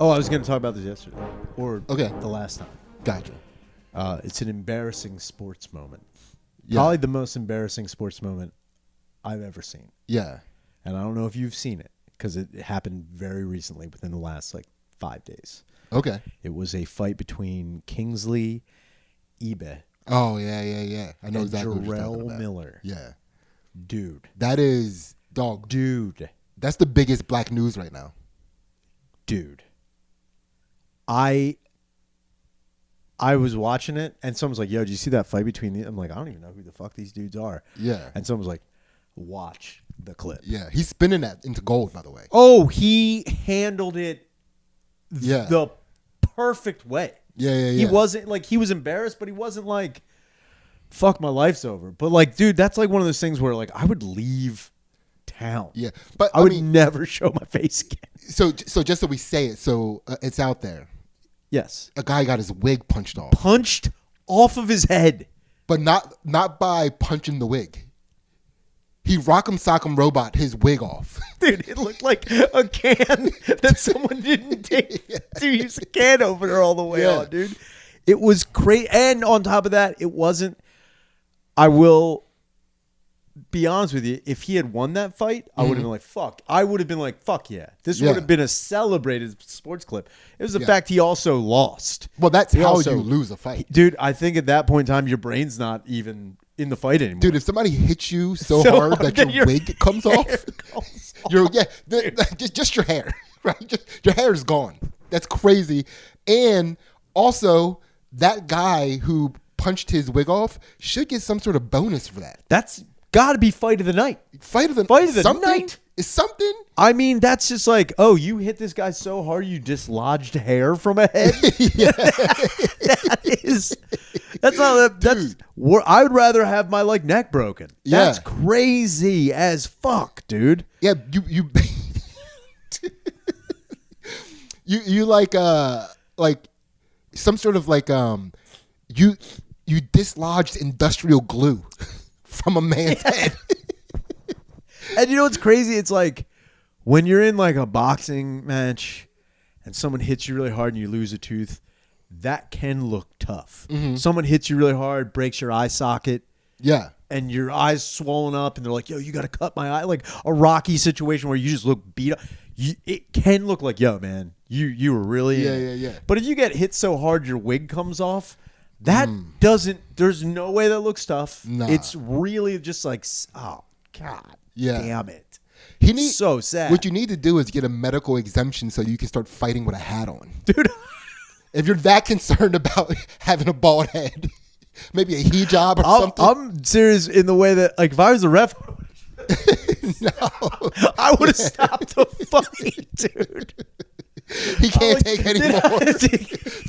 Oh, I was going to talk about this yesterday. Or Okay. the last time. Gotcha. It's an embarrassing sports moment. Yeah. Probably the most embarrassing sports moment I've ever seen. Yeah. And I don't know if you've seen it because it happened very recently within the last 5 days. Okay. It was a fight between Kingsley Ibe Oh, yeah. I know and exactly what you're talking Jarrell about. Miller. Yeah. Dude. That is, dog. Dude. That's the biggest black news right now. Dude. I was watching it, and someone was like, yo, did you see that fight between these? I'm like, I don't even know who the fuck these dudes are. Yeah. And someone was like, watch the clip. Yeah. He's spinning that into gold, by the way. Oh, he handled it Yeah. the perfect way. Yeah. He wasn't he was embarrassed, but he wasn't like, fuck, my life's over. But dude, that's one of those things where I would leave town. Yeah. But I would never show my face again. So just so we say it, so it's out there. Yes. A guy got his wig punched off. Punched off of his head. But not by punching the wig. He rock'em sock'em robot his wig off. Dude, it looked like a can that someone didn't take to use a can opener all the way on, dude. It was crazy. And on top of that, it wasn't. I will be honest with you. If he had won that fight, I would have been like, fuck. I would have been like, fuck yeah. This would have been a celebrated sports clip. It was the fact he also lost. Well, that's how you lose a fight. Dude, I think at that point in time, your brain's not even in the fight anymore. Dude, if somebody hits you so hard that your wig comes off, just your hair, right? Just your hair is gone. That's crazy. And also, that guy who punched his wig off should get some sort of bonus for that. That's got to be fight of the night. Fight of the night is something. I mean, that's just oh, you hit this guy so hard you dislodged hair from a head. That's not. That's. I would rather have my neck broken. Yeah. That's crazy as fuck, dude. Yeah, you you like some sort of you dislodged industrial glue from a man's head. And you know what's crazy? It's when you're in a boxing match and someone hits you really hard and you lose a tooth, that can look tough. Mm-hmm. Someone hits you really hard, breaks your eye socket. Yeah. And your eyes swollen up and they're like, yo, you got to cut my eye. Like a Rocky situation where you just look beat up. It can look like, yo, man, you were really Yeah. But if you get hit so hard your wig comes off, that there's no way that looks tough. Nah. It's really just oh, God damn it. So sad. What you need to do is get a medical exemption so you can start fighting with a hat on. Dude. If you're that concerned about having a bald head, maybe a hijab or something. I'm serious in the way that, if I was the ref, no. I would have stopped the fight, dude. He can't take any more.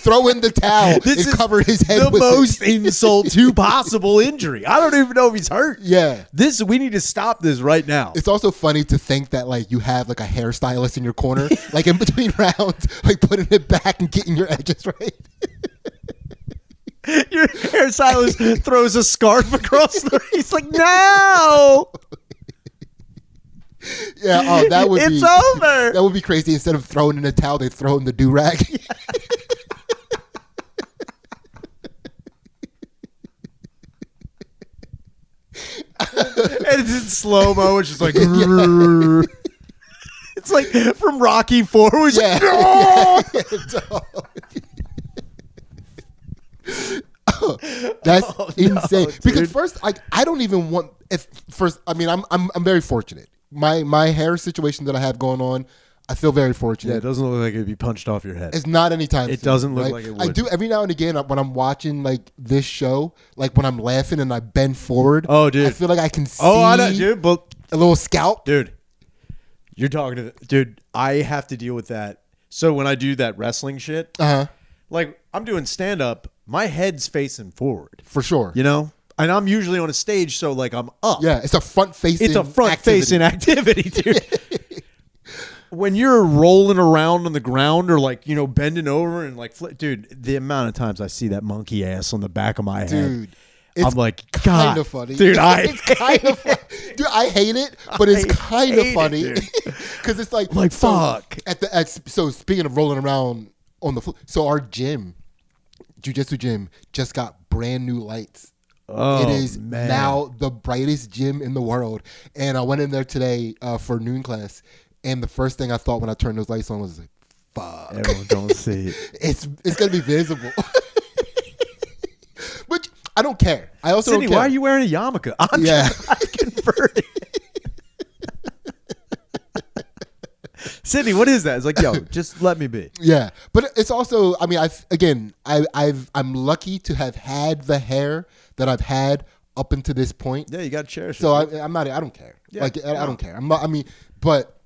Throw in the towel and cover his head with it. The most insult to possible injury. I don't even know if he's hurt. Yeah. We need to stop this right now. It's also funny to think that you have a hairstylist in your corner, in between rounds, putting it back and getting your edges right. Your hairstylist throws a scarf across the He's like, no. Yeah, oh, that would it's over. That would be crazy. Instead of throwing in a towel, they throw in the do-rag. And it's in slow-mo. It's just it's from Rocky IV. It's no! That's insane. Dude. Because first, I don't even want. I'm very fortunate. My hair situation that I have going on, I feel very fortunate. Yeah, it doesn't look like it'd be punched off your head. It's not anytime. It doesn't look like it would. I do every now and again when I'm watching this show, when I'm laughing and I bend forward. Oh, dude, I feel like I can see. Oh, I know, dude. But a little scalp, dude. You're talking to dude. I have to deal with that. So when I do that wrestling shit, I'm doing stand up, my head's facing forward for sure. You know. And I'm usually on a stage, so I'm up. Yeah, it's a front-facing activity, dude. When you're rolling around on the ground or bending over and dude, the amount of times I see that monkey ass on the back of my head, I'm like, God, kind of funny, dude. It's kind of funny, dude. I hate it, but it's kind of funny because it's like fuck. So speaking of rolling around on the floor, so our gym, jiu-jitsu gym, just got brand new lights. Oh, it is man. now the brightest gym in the world, and I went in there today for noon class, and the first thing I thought when I turned those lights on was like, fuck, everyone don't see it. It's gonna be visible. Which I don't care. I also Sidney, don't care. why are you wearing a yarmulke? I'm converted. Sidney, what is that? It's like, yo, just let me be. Yeah, but it's also, I mean, I'm lucky to have had the hair that I've had up until this point. Yeah, you got to cherish so it. I don't care. Yeah, I don't care. But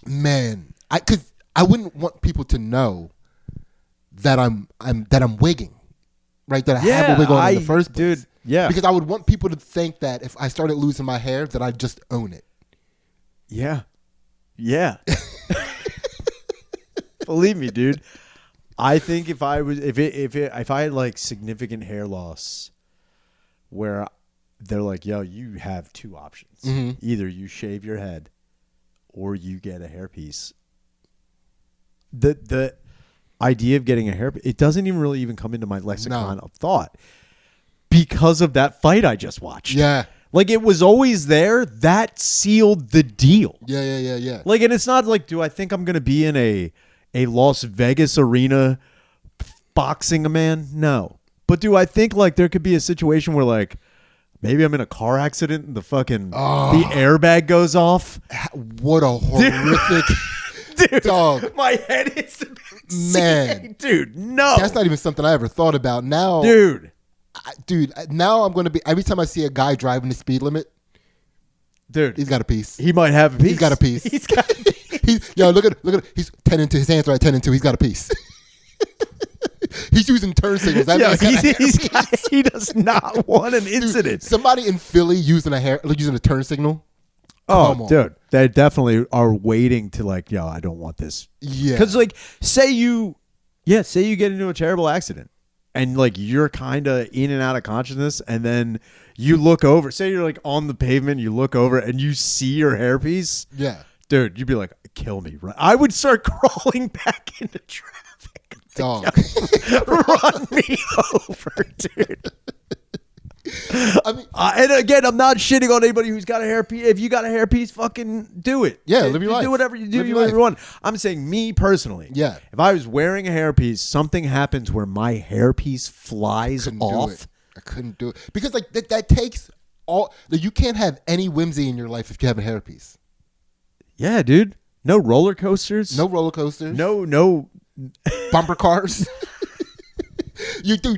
man, because I wouldn't want people to know that I'm wigging, right? That I have a wig on in the first place. Dude, yeah. Because I would want people to think that if I started losing my hair, that I just own it. Yeah. Yeah. Believe me, dude. I think if I had like significant hair loss where they're like, yo, you have two options. Mm-hmm. Either you shave your head or you get a hairpiece. The idea of getting a hairpiece, it doesn't even really even come into my lexicon of thought because of that fight I just watched. Yeah. Like, it was always there. That sealed the deal. Yeah. Like, and it's not like, do I think I'm going to be in a Las Vegas arena boxing a man? No. But do I think, like, there could be a situation where, like, maybe I'm in a car accident and the airbag goes off? What a horrific... Dude, dog. My head hits the man. Dude, no. That's not even something I ever thought about. Now... Dude, now I'm going to be... Every time I see a guy driving the speed limit, dude, he's got a piece. He might have a piece. He's got a piece. He's got a piece. Yo, look at He's 10 into his hands right 10 into. He's got a piece. He's using turn signals. He does not want an incident. Dude, somebody in Philly using a turn signal. Oh, dude, they definitely are waiting to, like, yo, I don't want this. Yeah. Because, like, say you get into a terrible accident and, like, you're kind of in and out of consciousness, and then you look over. Say you're, like, on the pavement, you look over, and you see your hairpiece. Yeah. Dude, you'd be like, kill me. Right? I would start crawling back into traffic. Dog. Run me over, dude. I mean, and again, I'm not shitting on anybody who's got a hairpiece. If you got a hairpiece, fucking do it. Yeah, live your life. Do whatever you do. Live You your life. whatever you want. I'm saying, me personally. Yeah. If I was wearing a hairpiece, something happens where my hairpiece flies off. I couldn't do it because, like, that takes all. Like, you can't have any whimsy in your life if you have a hairpiece. Yeah, dude. No roller coasters. No roller coasters. No bumper cars.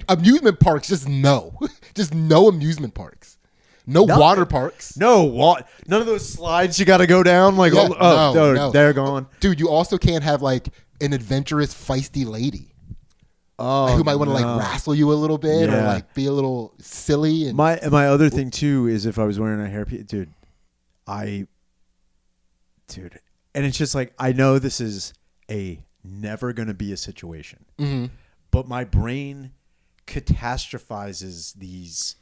Amusement parks. Just no amusement parks. Nothing. Water parks. None of those slides you got to go down. Like, no. They're gone. Dude, you also can't have, like, an adventurous, feisty lady. Who might want to like wrestle you a little bit or like be a little silly. And my other thing too is if I was wearing a hairpiece, dude, and it's just like, I know this is never going to be a situation, but my brain catastrophizes these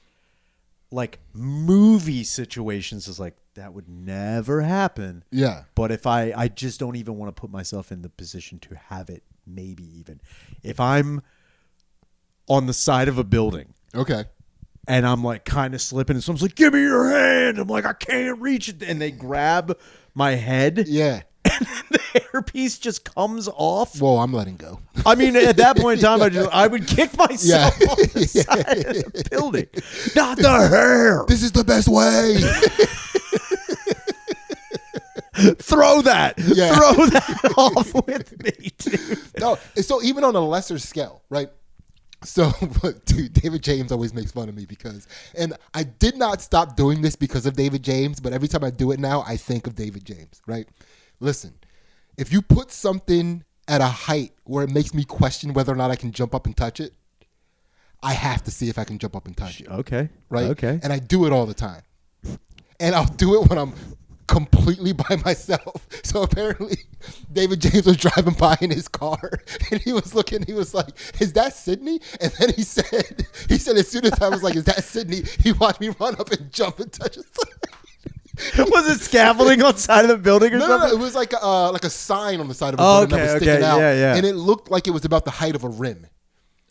like movie situations as like, that would never happen. Yeah. But if I just don't even want to put myself in the position to have it. Maybe even if I'm on the side of a building, okay, and I'm like kind of slipping, and someone's like, "Give me your hand." I'm like, "I can't reach it," and they grab my head. Yeah, and then the hairpiece just comes off. Whoa, I'm letting go. I mean, at that point in time, I would kick myself off the side of the building. Not the hair. This is the best way. Throw that off with me, dude. No, so even on a lesser scale, right? So, dude, David James always makes fun of me and I did not stop doing this because of David James, but every time I do it now, I think of David James, right? Listen, if you put something at a height where it makes me question whether or not I can jump up and touch it, I have to see if I can jump up and touch it. Okay. Right? Okay. And I do it all the time. And I'll do it when I'm completely by myself. So apparently David James was driving by in his car and he was looking, he was like, is that Sidney? And then he said as soon as I was like, is that Sidney? He watched me run up and jump and touch his Was it scaffolding on the side of the building or something? No, it was like a sign on the side of a building that was sticking out. Yeah. And it looked like it was about the height of a rim.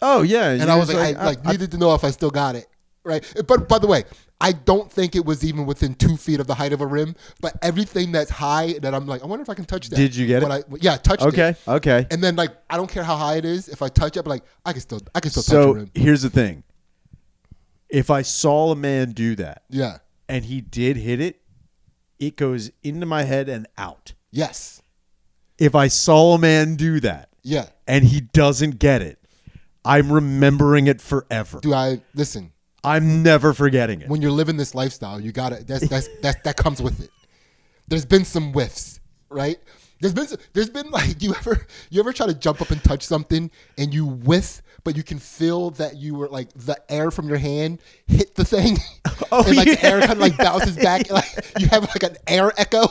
Oh, yeah. And I was like, I needed to know if I still got it. Right. But by the way, I don't think it was even within 2 feet of the height of a rim. But everything that's high that I'm like, I wonder if I can touch that. Did you get it? I touched it. Okay. And then like, I don't care how high it is. If I touch it, I'm like, I can still touch a rim. So here's the thing. If I saw a man do that, yeah, and he did hit it, it goes into my head and out. Yes. If I saw a man do that, yeah, and he doesn't get it, I'm remembering it forever. Listen? I'm never forgetting it. When you're living this lifestyle, you gotta. That comes with it. There's been some whiffs, right? There's been like you ever try to jump up and touch something and you whiff, but you can feel that you were like the air from your hand hit the thing, and like the air kind of like bounces back, and, like you have like an air echo.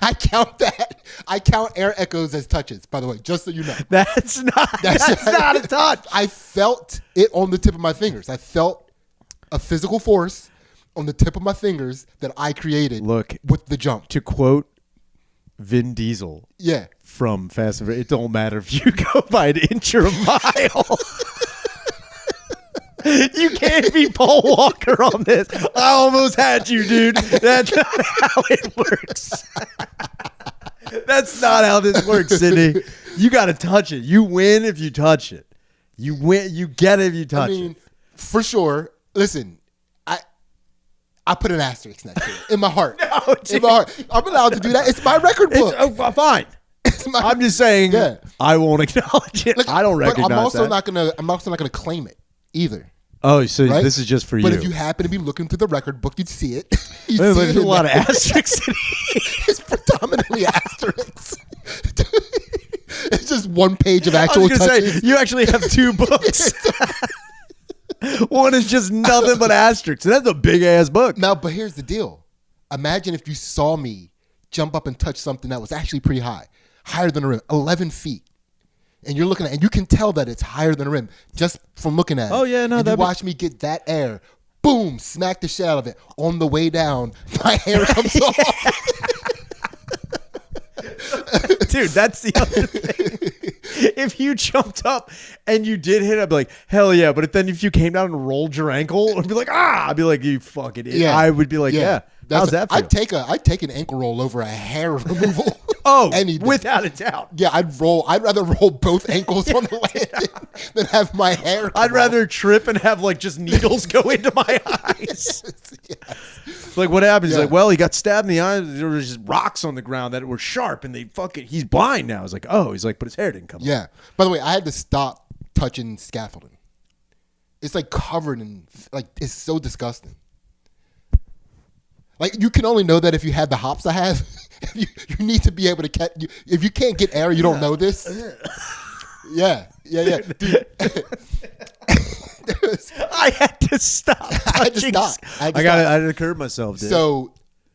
I count air echoes as touches, by the way, just so you know. That's not a touch. I felt it on the tip of my fingers. I felt a physical force on the tip of my fingers that I created with the jump. To quote Vin Diesel from Fast and Furious, it don't matter if you go by an inch or a mile. You can't be Paul Walker on this. I almost had you, dude. That's not how it works. That's not how this works, Sidney. You got to touch it. You win if you touch it. You win. You get it if you touch it. For sure. Listen, I put an asterisk next to it in my heart. In my heart. I'm allowed to do that. It's my record book. Fine. I'm just saying. Yeah. I won't acknowledge it. I don't recognize I'm also that. I'm also not gonna claim it either. Oh, so right? This is just for you. But if you happen to be looking through the record book, you'd see it. There's a lot of asterisks. It's predominantly asterisks. It's just one page of actual touches. Say, you actually have 2 books. One is just nothing but asterisks. That's a big ass book. Now, but here's the deal. Imagine if you saw me jump up and touch something that was actually pretty high, higher than the rim, 11 feet. And you're looking at it, and you can tell that it's higher than the rim just from looking at it. Oh, yeah, no. And you watch me get that air, boom, smack the shit out of it. On the way down, my hair comes off. Dude, that's the other thing. If you jumped up and you did hit, I'd be like, hell yeah. But then if you came down and rolled your ankle, I'd be like, I'd be like, you fucking idiot. Yeah. I would be like, yeah. How's that feel? I'd take an ankle roll over a hair removal. Oh, without a doubt. Yeah, I'd rather roll both ankles on the landing than have my hair. I'd rather trip and have like just needles go into my eyes. Yes. Like what happened? He's like, well, he got stabbed in the eye. There was just rocks on the ground that were sharp, and he's blind now. I was like, oh, he's like, but his hair didn't come. Yeah. By the way, I had to stop touching scaffolding. It's like covered in it's so disgusting. Like you can only know that if you have the hops I have. You need to be able to catch. If you can't get air, you don't know this. Yeah. Dude. I had to stop. I had to stop. I had to curb myself. Dude. So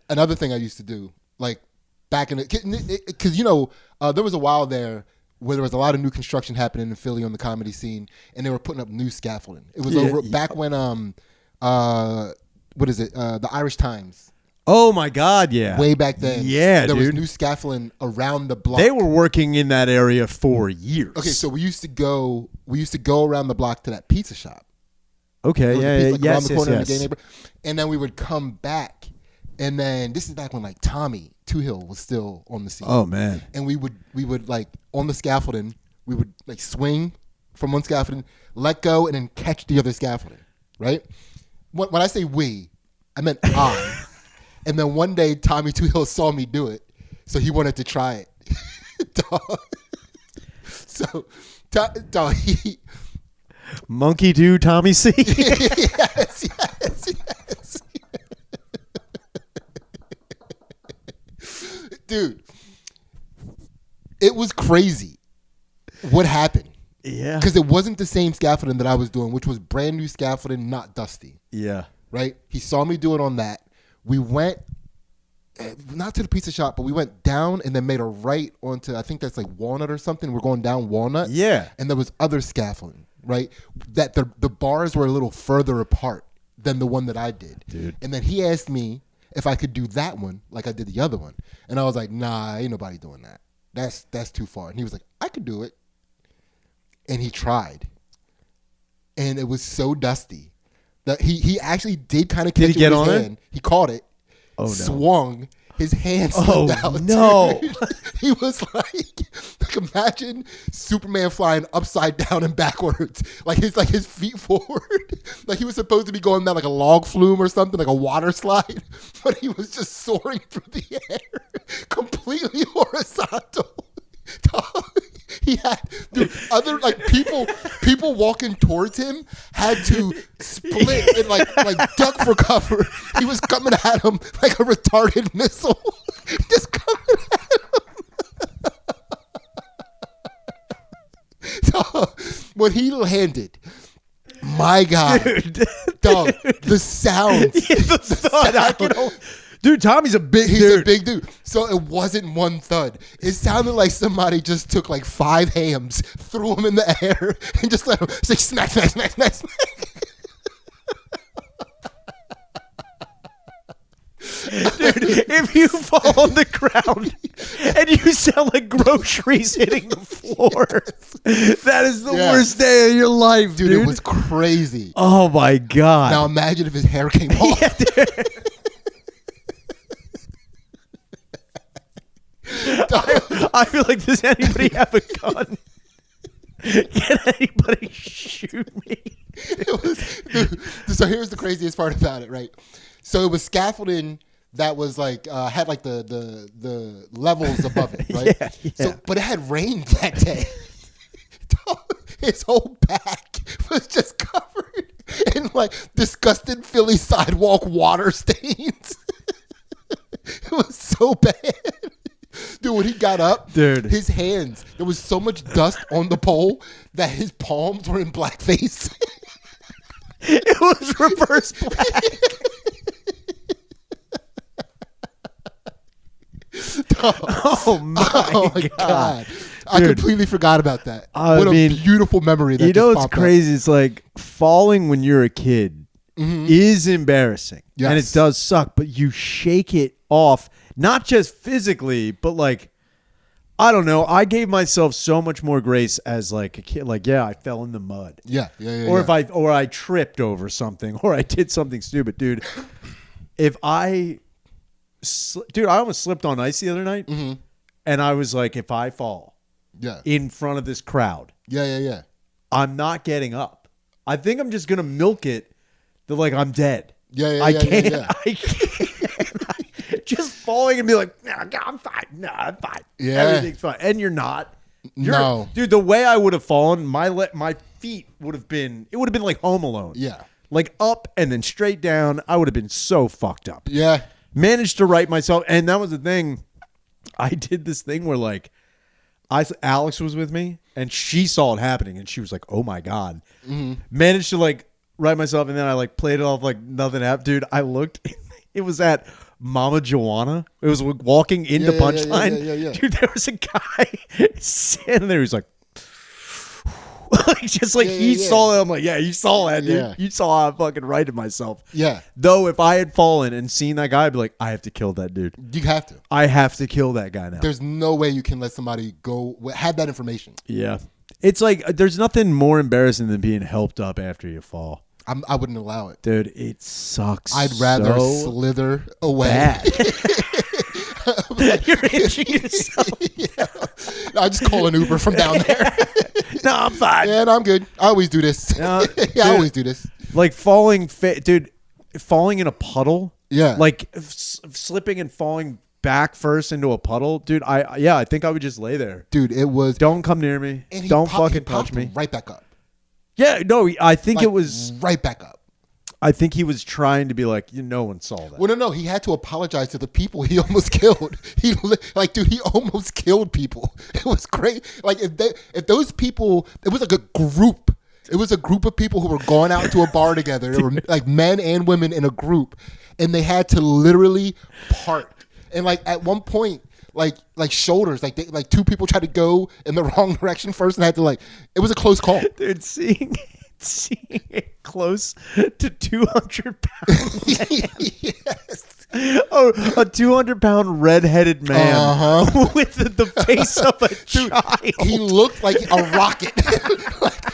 another thing I used to do, like back in because there was a while there where there was a lot of new construction happening in Philly on the comedy scene, and they were putting up new scaffolding. It was over back when what is it? The Irish Times. Oh my God! Yeah, way back then. Yeah, there was new scaffolding around the block. They were working in that area for years. Okay, so we used to go around the block to that pizza shop. Okay, around the corner in the gay neighborhood, and then we would come back, and then this is back when like Tommy Toohill was still on the scene. Oh man! And we would like on the scaffolding, we would like swing from one scaffolding, let go, and then catch the other scaffolding. Right? When I say we, I meant I. And then one day, Tommy Toohill saw me do it, so he wanted to try it. So, he... Monkey do, Tommy see? Yes. Dude, it was crazy what happened. Yeah. Because it wasn't the same scaffolding that I was doing, which was brand new scaffolding, not dusty. Yeah. Right? He saw me do it on that. We went not to the pizza shop, but we went down and then made a right onto, I think that's like Walnut or something. We're going down Walnut. Yeah. And there was other scaffolding, right? That the bars were a little further apart than the one that I did. Dude. And then he asked me if I could do that one like I did the other one. And I was like, nah, ain't nobody doing that. That's too far. And he was like, I could do it. And he tried. And it was so dusty that he actually did kind of catch it with his hand. He caught it. Oh, no. Swung. His hand slipped out. No. Dude. He was like imagine Superman flying upside down and backwards. Like his feet forward. Like he was supposed to be going down like a log flume or something, like a water slide. But he was just soaring through the air. Completely horizontal. He had other like people walking towards him had to split and like duck for cover. He was coming at him like a retarded missile, just coming at him. So when he landed, my God, dog, the sounds, Dude, Tommy's a big dude. He's a big dude. So it wasn't one thud. It sounded like somebody just took like 5 hams, threw them in the air, and just let them say smack, smack, smack, smack, smack. Dude, if you fall on the ground and you sound like groceries hitting the floor, that is the worst day of your life, dude. It was crazy. Oh, my God. Now imagine if his hair came off. Yeah, I feel like, does anybody have a gun? Can anybody shoot me? So here's the craziest part about it, right? So it was scaffolding that was like had like the levels above it, right? Yeah. So, but it had rained that day. His whole back was just covered in like disgusting Philly sidewalk water stains. It was so bad. Dude, when he got up, his hands, there was so much dust on the pole that his palms were in blackface. It was reverse black. Oh my God. I completely forgot about that. What a beautiful memory that You know what's crazy? It's like falling when you're a kid is embarrassing. Yes. And it does suck, but you shake it off. Not just physically, but like, I don't know. I gave myself so much more grace as like a kid. Like, yeah, I fell in the mud. Yeah. Or if I tripped over something, or I did something stupid, dude. I almost slipped on ice the other night, and I was like, if I fall, in front of this crowd, I'm not getting up. I think I'm just gonna milk it. That like I'm dead. I can't. Just falling and be like, nah, I'm fine. No, I'm fine. Yeah. Everything's fine. And you're not. No. Dude, the way I would have fallen, my feet would have been like Home Alone. Yeah. Like up and then straight down. I would have been so fucked up. Yeah. Managed to right myself. And that was the thing. I did this thing where like, Alex was with me and she saw it happening and she was like, oh my God. Managed to like right myself. And then I like played it off like nothing happened. Dude, I looked, it was at Mama Joanna. It was walking into Punchline. Yeah. Dude, there was a guy standing there. He's like, he saw it. I'm like, yeah, you saw that, dude. Yeah. You saw how I fucking righted myself. Yeah. Though if I had fallen and seen that guy, I'd be like, I have to kill that dude. You have to. I have to kill that guy now. There's no way you can let somebody go have that information. Yeah. It's like there's nothing more embarrassing than being helped up after you fall. I wouldn't allow it. Dude, it sucks. I'd rather slither away. Bad. You're itching yourself. I just call an Uber from down there. No, I'm fine. Yeah, no, I'm good. I always do this. I always do this. Like falling in a puddle. Yeah. Like slipping and falling back first into a puddle. Dude, I think I would just lay there. Dude, it was. Don't come near me. Don't fucking touch me. Right back up. Yeah, no, I think it was right back up. I think he was trying to be like, no one saw that. Well, no, he had to apologize to the people he almost killed. He almost killed people. It was great. Like if those people, it was like a group. It was a group of people who were going out to a bar together. There were like men and women in a group, and they had to literally part And like at one point, like shoulders, like two people tried to go in the wrong direction first, and had to it was a close call. Dude, seeing it close to 200 pounds. Yes. Oh, a 200-pound redheaded man with the face of a child. He looked like a rocket,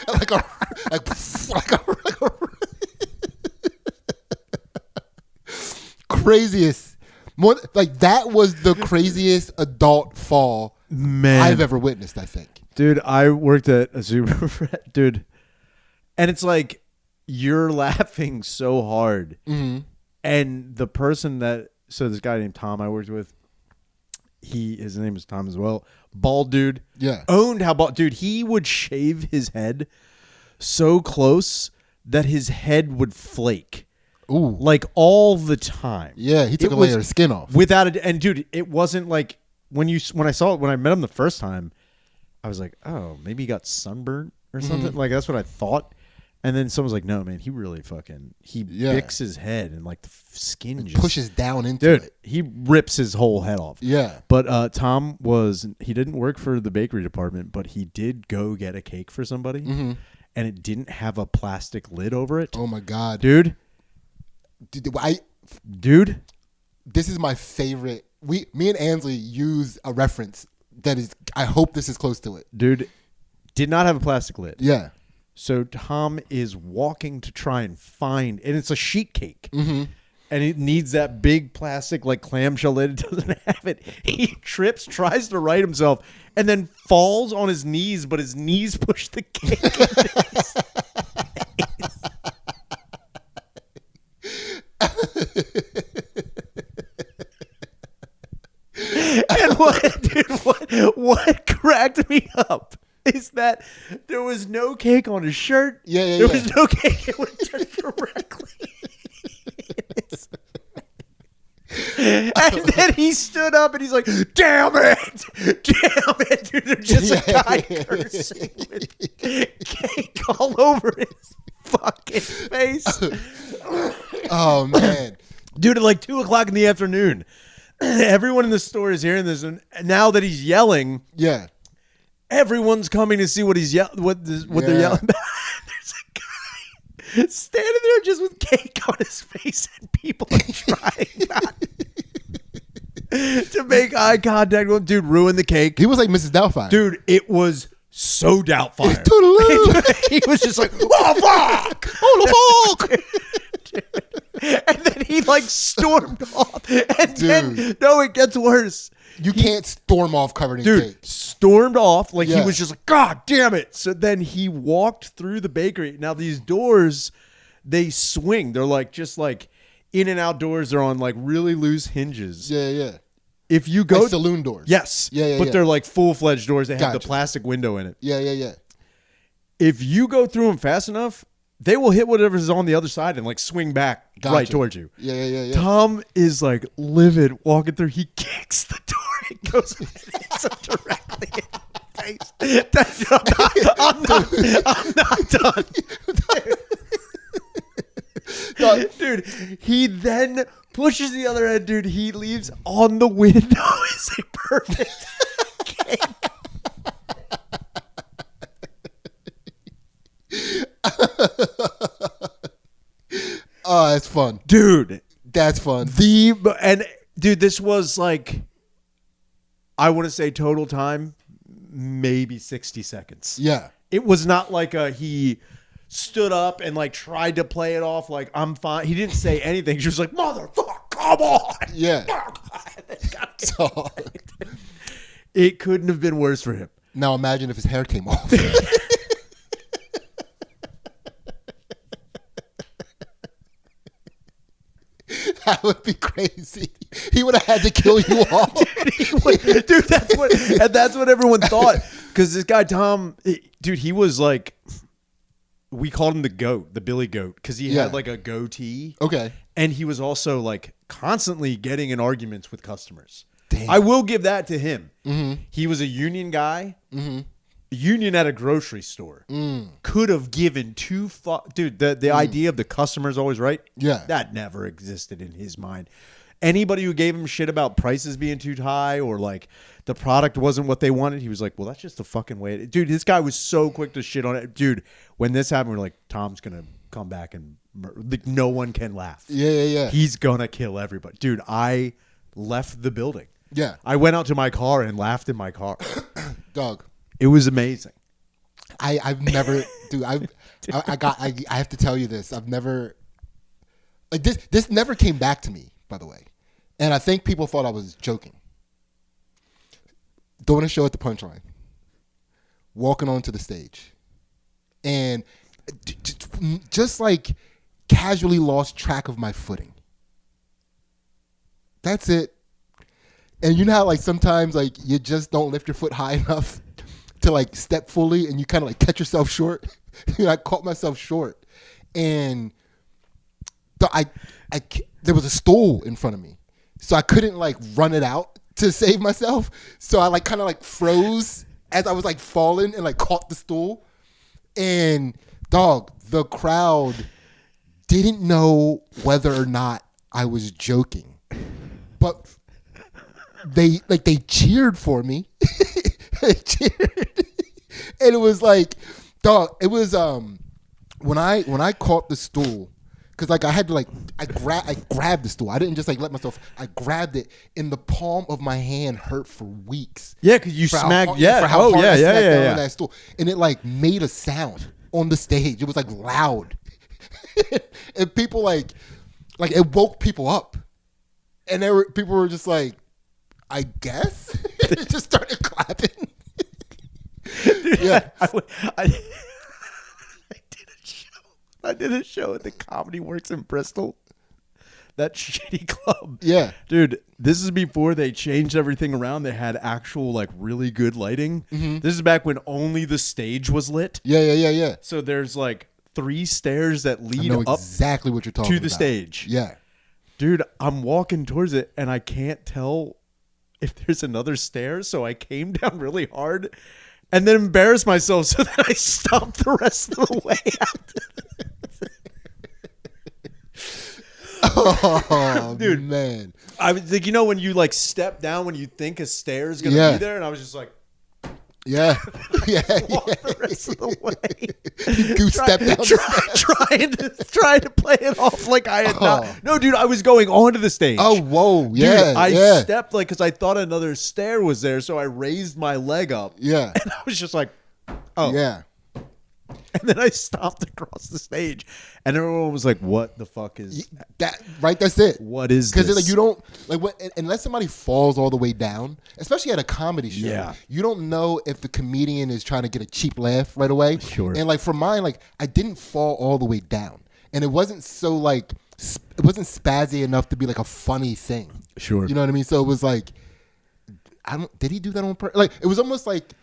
like a craziest. More like that was the craziest adult fall I've ever witnessed. I think, dude. I worked at a super, dude, and it's like you're laughing so hard. Mm-hmm. And the person this guy named Tom I worked with, his name was Tom as well. Bald dude. Yeah. Owned how bald, dude. He would shave his head so close that his head would flake. Ooh. Like all the time. Yeah, he took a layer of skin off. Without it. And dude, it wasn't like when I met him the first time, I was like, oh, maybe he got sunburnt or something. Like that's what I thought. And then someone's like, no, man, he really picks his head and like the skin just pushes down into it. He rips his whole head off. Yeah. But Tom he didn't work for the bakery department, but he did go get a cake for somebody and it didn't have a plastic lid over it. Oh my God. Dude, this is my favorite. Me and Ansley use a reference that is, I hope this is close to it. Dude, did not have a plastic lid. Yeah. So Tom is walking to try and find, and it's a sheet cake. Mm-hmm. And it needs that big plastic like clamshell lid. It doesn't have it. He trips, tries to right himself, and then falls on his knees, but his knees push the cake into his And what cracked me up is that there was no cake on his shirt. There was no cake. It was just directly. And then he stood up and he's like, damn it, dude. There's just a guy cursing with cake all over his fucking face. Oh, man. Dude, at like 2:00 in the afternoon, everyone in the store is hearing this. And now that he's yelling, everyone's coming to see what they're yelling about. There's a guy standing there just with cake on his face, and people are trying not to make eye contact with him. Dude, ruined the cake. He was like Mrs. Doubtfire. Dude, it was so Doubtfire. He was just like, oh, fuck! Oh, the fuck! And then he like stormed off. And then, no, it gets worse. You can't storm off covered in cake. Stormed off like he was just like, God damn it. So then he walked through the bakery. Now these doors, they swing. They're like just like in and out doors. They're on like really loose hinges. Yeah. If you go like saloon doors. Yes. But they're like full-fledged doors. They have the plastic window in it. Yeah. If you go through them fast enough, they will hit whatever's on the other side and like swing back right towards you. Yeah. Tom is like livid walking through. He kicks the door. It goes so directly in the face. I'm not done. Dude, he then pushes the other end. Dude, he leaves on the window is a perfect cake. Oh, that's fun. Dude. That's fun. Dude, this was like, I want to say total time, maybe 60 seconds. Yeah. It was not like he stood up and like tried to play it off like, I'm fine. He didn't say anything. She was like, motherfucker, come on. Yeah. It couldn't have been worse for him. Now imagine if his hair came off. That would be crazy. He would have had to kill you all. Dude, that's what everyone thought. Because this guy, Tom, he was like, we called him the goat, the Billy Goat, because he had like a goatee. Okay. And he was also like constantly getting in arguments with customers. Damn. I will give that to him. Mm-hmm. He was a union guy. Mm-hmm. Union at a grocery store. Could have given two fuck. Dude, the idea of the customer's always right. Yeah. That never existed in his mind. Anybody who gave him shit about prices being too high or like the product wasn't what they wanted, he was like, well, that's just the fucking way. Dude, this guy was so quick to shit on it. Dude, when this happened, we're like, Tom's going to come back and like, no one can laugh. Yeah. He's going to kill everybody. Dude, I left the building. Yeah. I went out to my car and laughed in my car. Dog. It was amazing. I've never, dude. I have to tell you this. I've never, like this never came back to me. By the way, and I think people thought I was joking. Doing a show at the Punchline, walking onto the stage, and just like casually lost track of my footing. That's it. And you know how like sometimes like you just don't lift your foot high enough to like step fully, and you kind of like catch yourself short. I caught myself short, and there was a stool in front of me, so I couldn't like run it out to save myself. So I like kind of like froze as I was like falling and like caught the stool. And dog, the crowd didn't know whether or not I was joking, but they cheered for me. They cheered, and it was like, dog. It was when I caught the stool. Cause like I had to like I grabbed the stool. I didn't just like let myself. I grabbed it, and the palm of my hand hurt for weeks. Yeah, cause you smacked. For how hard I smacked down on that stool, and it like made a sound on the stage. It was like loud, and people like it woke people up, and people were just like, I guess, it just started clapping. Dude, Yeah, I did a show at the Comedy Works in Bristol. That shitty club. Yeah. Dude, this is before they changed everything around. They had actual, like, really good lighting. Mm-hmm. This is back when only the stage was lit. Yeah. So there's, like, 3 stairs that lead up exactly what you're talking to the stage. Yeah. Dude, I'm walking towards it, and I can't tell if there's another stair, so I came down really hard and then embarrassed myself, so that I stopped the rest of the way out. Oh, dude, man. I was like, when you like step down when you think a stair is gonna be there, and I was just like, yeah. Walk the rest of the way. Goose step down. Trying to play it off like I had not. No, dude, I was going onto the stage. Oh, whoa, yeah. Dude, I stepped like because I thought another stair was there, so I raised my leg up. Yeah, and I was just like, oh yeah. And then I stopped across the stage, and everyone was like, "What the fuck is that?" Right, that's it. What is this? Because like you don't like unless somebody falls all the way down, especially at a comedy show. Yeah. You don't know if the comedian is trying to get a cheap laugh right away. Sure. And like for mine, like I didn't fall all the way down, and it wasn't so like it wasn't spazzy enough to be like a funny thing. Sure. You know what I mean? So it was like, did he do that on purpose? Like it was almost like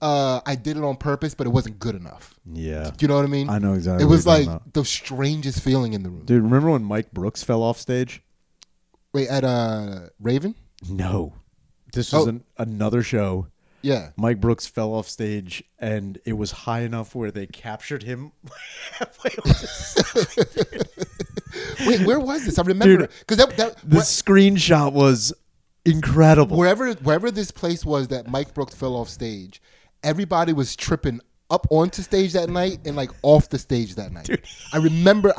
I did it on purpose, but it wasn't good enough. Yeah. Do you know what I mean? I know exactly. It was like the strangest feeling in the room. Dude, remember when Mike Brooks fell off stage? Wait, at Raven? No. This was another show. Yeah. Mike Brooks fell off stage, and it was high enough where they captured him halfway on the side. Wait, where was this? I remember. Because the screenshot was incredible. Wherever this place was that Mike Brooks fell off stage, everybody was tripping up onto stage that night and like off the stage that night. Dude. I remember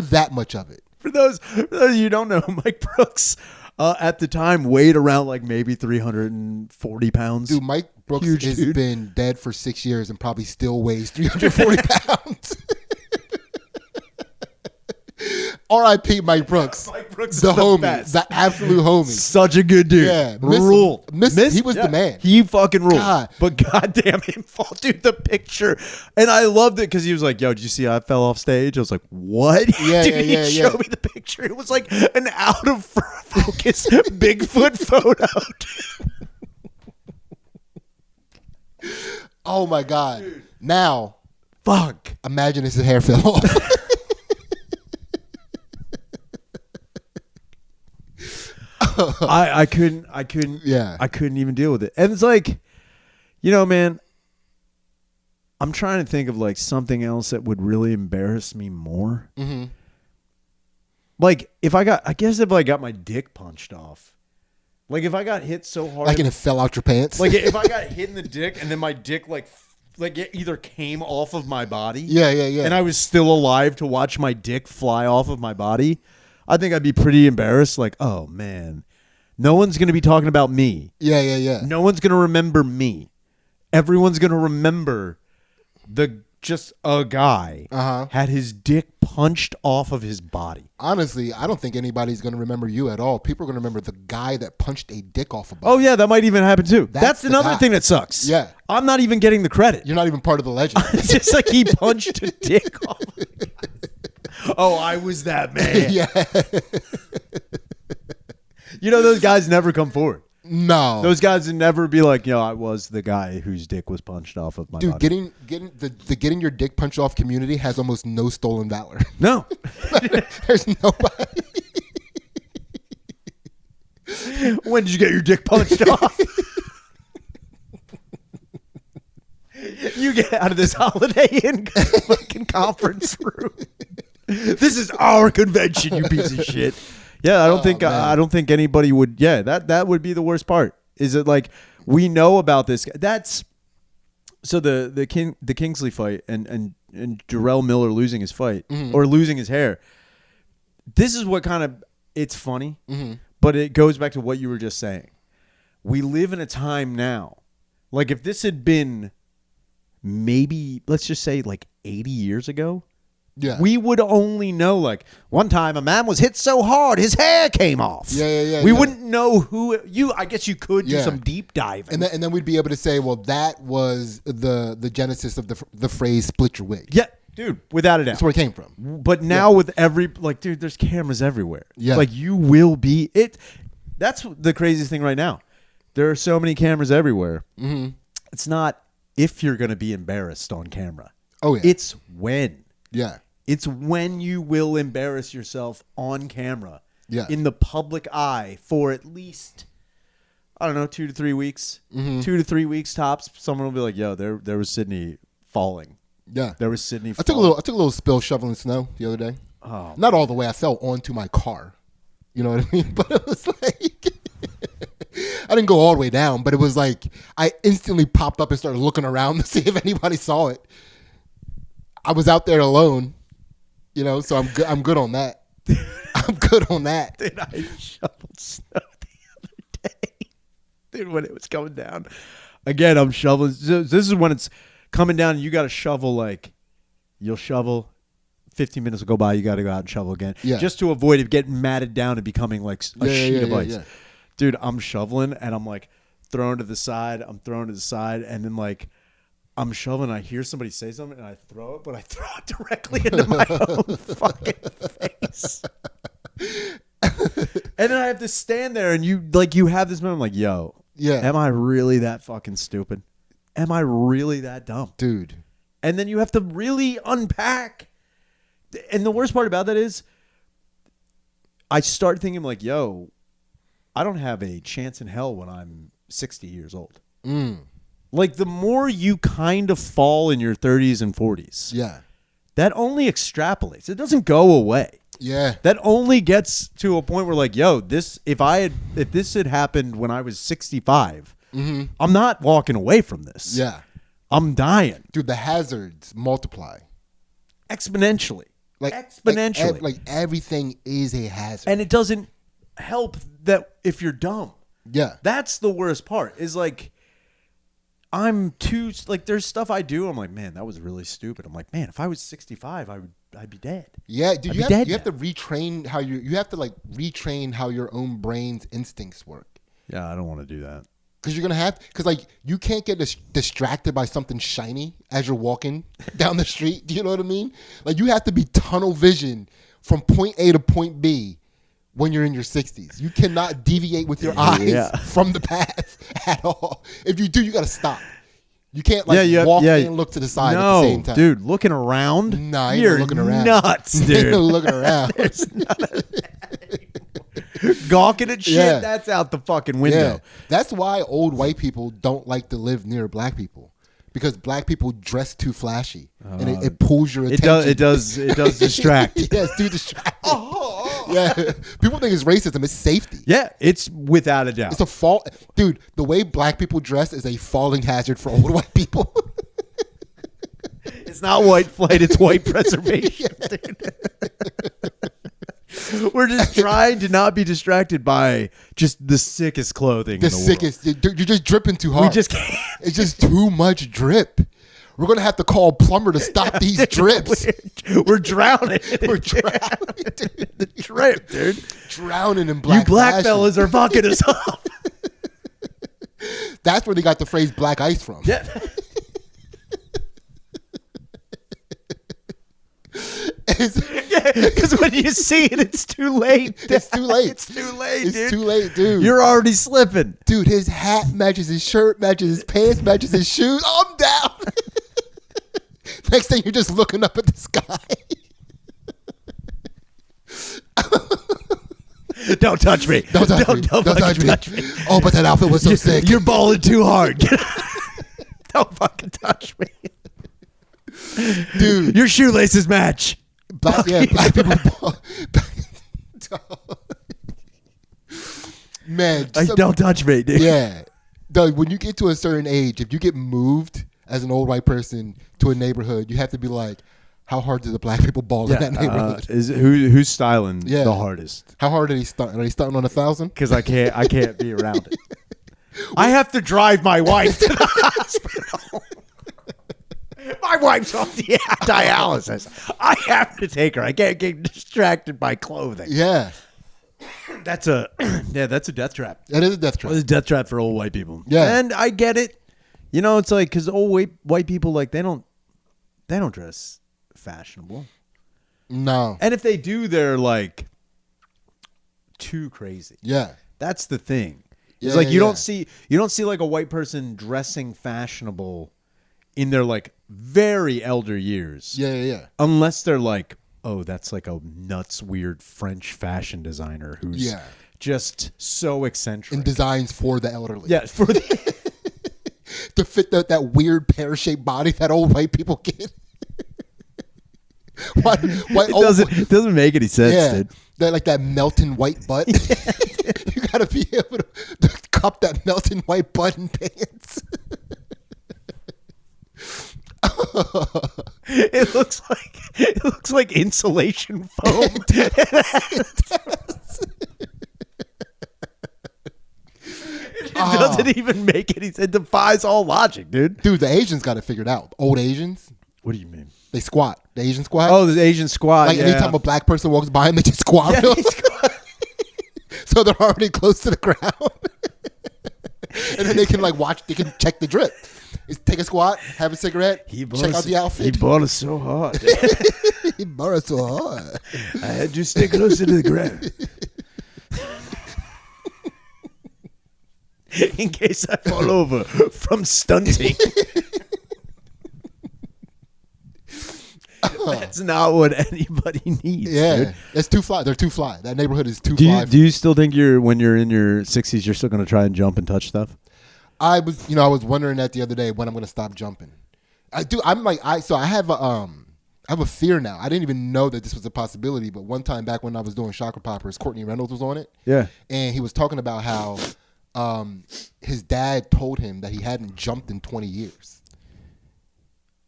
that much of it. For those of you who don't know, Mike Brooks at the time weighed around like maybe 340 pounds. Dude, Mike Brooks has been dead for 6 years and probably still weighs 340 pounds. R.I.P. Mike Brooks. Mike Brooks, the homie, the absolute homie. Such a good dude. Yeah, rule. He was the man. He fucking ruled. God. But goddamn him, dude, the picture. And I loved it because he was like, "Yo, did you see I fell off stage?" I was like, "What?" Yeah, dude, yeah, he showed me the picture. It was like an out of focus Bigfoot photo. Oh my god! Dude. Now, fuck. Imagine his hair fell off. I couldn't even deal with it. And it's like, man, I'm trying to think of like something else that would really embarrass me more. Mm-hmm. like if I got my dick punched off, like if I got hit so hard, Like and it fell out your pants. like if I got hit in the dick and then my dick like it either came off of my body, yeah. and I was still alive to watch my dick fly off of my body, I think I'd be pretty embarrassed. Like, oh man, no one's gonna be talking about me. Yeah. No one's gonna remember me. Everyone's gonna remember just a guy had his dick punched off of his body. Honestly, I don't think anybody's going to remember you at all. People are going to remember the guy that punched a dick off a body. Oh yeah, that might even happen too. That's the another guy. thing that sucks. Yeah. I'm not even getting the credit. You're not even part of the legend. It's just like he punched a dick off. Oh, I was that man. Yeah. You know, those guys never come forward. No. Those guys would never be like, I was the guy whose dick was punched off of my body. Getting your dick punched off community has almost no stolen valor. No. There's nobody. When did you get your dick punched off? You get out of this Holiday Inn fucking conference room. This is our convention, you piece of shit. Yeah, I don't think anybody would. Yeah, that would be the worst part. Is it like we know about this? That's so the Kingsley fight and Jarrell Miller losing his fight or losing his hair. This is what kind of it's funny, but it goes back to what you were just saying. We live in a time now, like if this had been maybe let's just say like 80 years ago. Yeah. We would only know like one time a man was hit so hard his hair came off. Yeah. We wouldn't know who I guess you could do some deep diving. And then we'd be able to say, well, that was the genesis of the phrase split your wig. Yeah, dude, without a doubt. That's where it came from. But now with every dude, there's cameras everywhere. Yeah. Like you will be it. That's the craziest thing right now. There are so many cameras everywhere. Mm-hmm. It's not if you're going to be embarrassed on camera. Oh yeah. It's when. Yeah. It's when you will embarrass yourself on camera in the public eye for at least, I don't know, 2 to 3 weeks. 2 to 3 weeks tops. Someone will be like, yo, there was Sidney falling. Yeah. There was Sidney I falling. took a little spill shoveling snow the other day. Oh. Not all the way. I fell onto my car. You know what I mean? But it was like I didn't go all the way down, but it was like I instantly popped up and started looking around to see if anybody saw it. I was out there alone, so I'm good on that. I'm good on that. Dude, I shoveled snow the other day. Dude, when it was coming down. Again, I'm shoveling. This is when it's coming down and you got to shovel you'll shovel. 15 minutes will go by. You got to go out and shovel again. Yeah. Just to avoid it getting matted down and becoming like a sheet of ice. Yeah. Dude, I'm shoveling and I'm like throwing to the side. And then like I'm shoveling. I hear somebody say something and I throw it, but I throw it directly into my own fucking face. And then I have to stand there and you have this moment like, yo, am I really that fucking stupid? Am I really that dumb? Dude. And then you have to really unpack. And the worst part about that is I start thinking like, yo, I don't have a chance in hell when I'm 60 years old. Like the more you kind of fall in your 30s and 40s, that only extrapolates. It doesn't go away. Yeah. That only gets to a point where like, yo, if this had happened when I was 65, I'm not walking away from this. Yeah. I'm dying. Dude, the hazards multiply. Exponentially. Exponentially. Like everything is a hazard. And it doesn't help that if you're dumb. Yeah. That's the worst part is like, there's stuff I do. I'm like, man, that was really stupid. I'm like, man, if I was 65, I'd be dead. Yeah, dude, you have to retrain retrain how your own brain's instincts work. Yeah, I don't want to do that. Because like you can't get distracted by something shiny as you're walking down the street. Do you know what I mean? Like you have to be tunnel vision from point A to point B when you're in your 60s. You cannot deviate with your eyes from the path at all. If you do, you got to stop. You can't walk and look to the side at the same time. Dude, looking around? Nah, you're looking around. Nuts, dude. You're looking around. There's none of that anymore. Gawking at shit, that's out the fucking window. Yeah. That's why old white people don't like to live near black people. Because black people dress too flashy. And it pulls your attention. It does distract. Yes, too distracting. Yeah, people think it's racism. It's safety. Yeah, it's without a doubt. It's a fall, dude. The way black people dress is a falling hazard for old white people. It's not white flight, it's white preservation, dude. We're just trying to not be distracted by just the sickest clothing. The in the sickest. world. You're just dripping too hard. We just can't. It's just too much drip. We're gonna have to call a plumber to stop these drips. We're drowning. We're drowning, dude. The drip, dude. Drowning in black. You black fashion. fellas are fucking us up. That's where they got the phrase "black ice" from. Yeah. Because when you see it, it's too late. It's too late. It's too late, It's dude. too late, dude. You're already slipping. Dude, his hat matches his shirt, matches his pants, matches his shoes. Oh, I'm down. Next thing, you're just looking up at the sky. Don't touch me. Don't touch me. Don't touch me. Oh, but that outfit was so sick. You're balling too hard. Don't fucking touch me. Dude. Your shoelaces match. Black people. Man. Don't touch me, dude. Yeah. Doug, when you get to a certain age, if you get moved as an old white person to a neighborhood, you have to be like, how hard do the black people ball in that neighborhood? Who's styling the hardest? How hard are they starting? Are they starting on 1,000? Because I can't be around it. I have to drive my wife to the hospital. My wife's on dialysis. I have to take her. I can't get distracted by clothing. Yeah. That's a death trap. That is a death trap. It's a death trap for old white people. Yeah. And I get it. You know, it's like because old white people like they don't dress fashionable. No. And if they do, they're like too crazy. Yeah. That's the thing. It's Yeah, like yeah, you yeah. don't see like a white person dressing fashionable in their like very elder years. Yeah. Unless they're like, oh, that's like a nuts weird French fashion designer who's just so eccentric. And designs for the elderly. Yeah, for the to fit that weird pear-shaped body that old white people get. It doesn't make any sense, dude. That melting white butt. You gotta be able to cup that melting white butt in pants. It looks like insulation foam. It doesn't even make any sense. It defies all logic, dude. Dude, the Asians got it figured out. Old Asians. What do you mean? They squat. The Asian squat. Oh, the Asian squat. Like anytime a black person walks by them, they just squat. Yeah, So they're already close to the ground. And then they can watch. They can check the drip. Take a squat, have a cigarette, check out the outfit. He bought us so hard. He bought us so hard. I had you stay closer to the ground. In case I fall over from stunting. That's not what anybody needs. Yeah, dude. that's too fly. They're too fly. That neighborhood is too fly. Do you still think when you're in your 60s, you're still going to try and jump and touch stuff? I was wondering that the other day when I'm going to stop jumping. I do. I have a fear now. I didn't even know that this was a possibility. But one time back when I was doing Chakra Poppers, Courtney Reynolds was on it. Yeah, and he was talking about how his dad told him that he hadn't jumped in 20 years,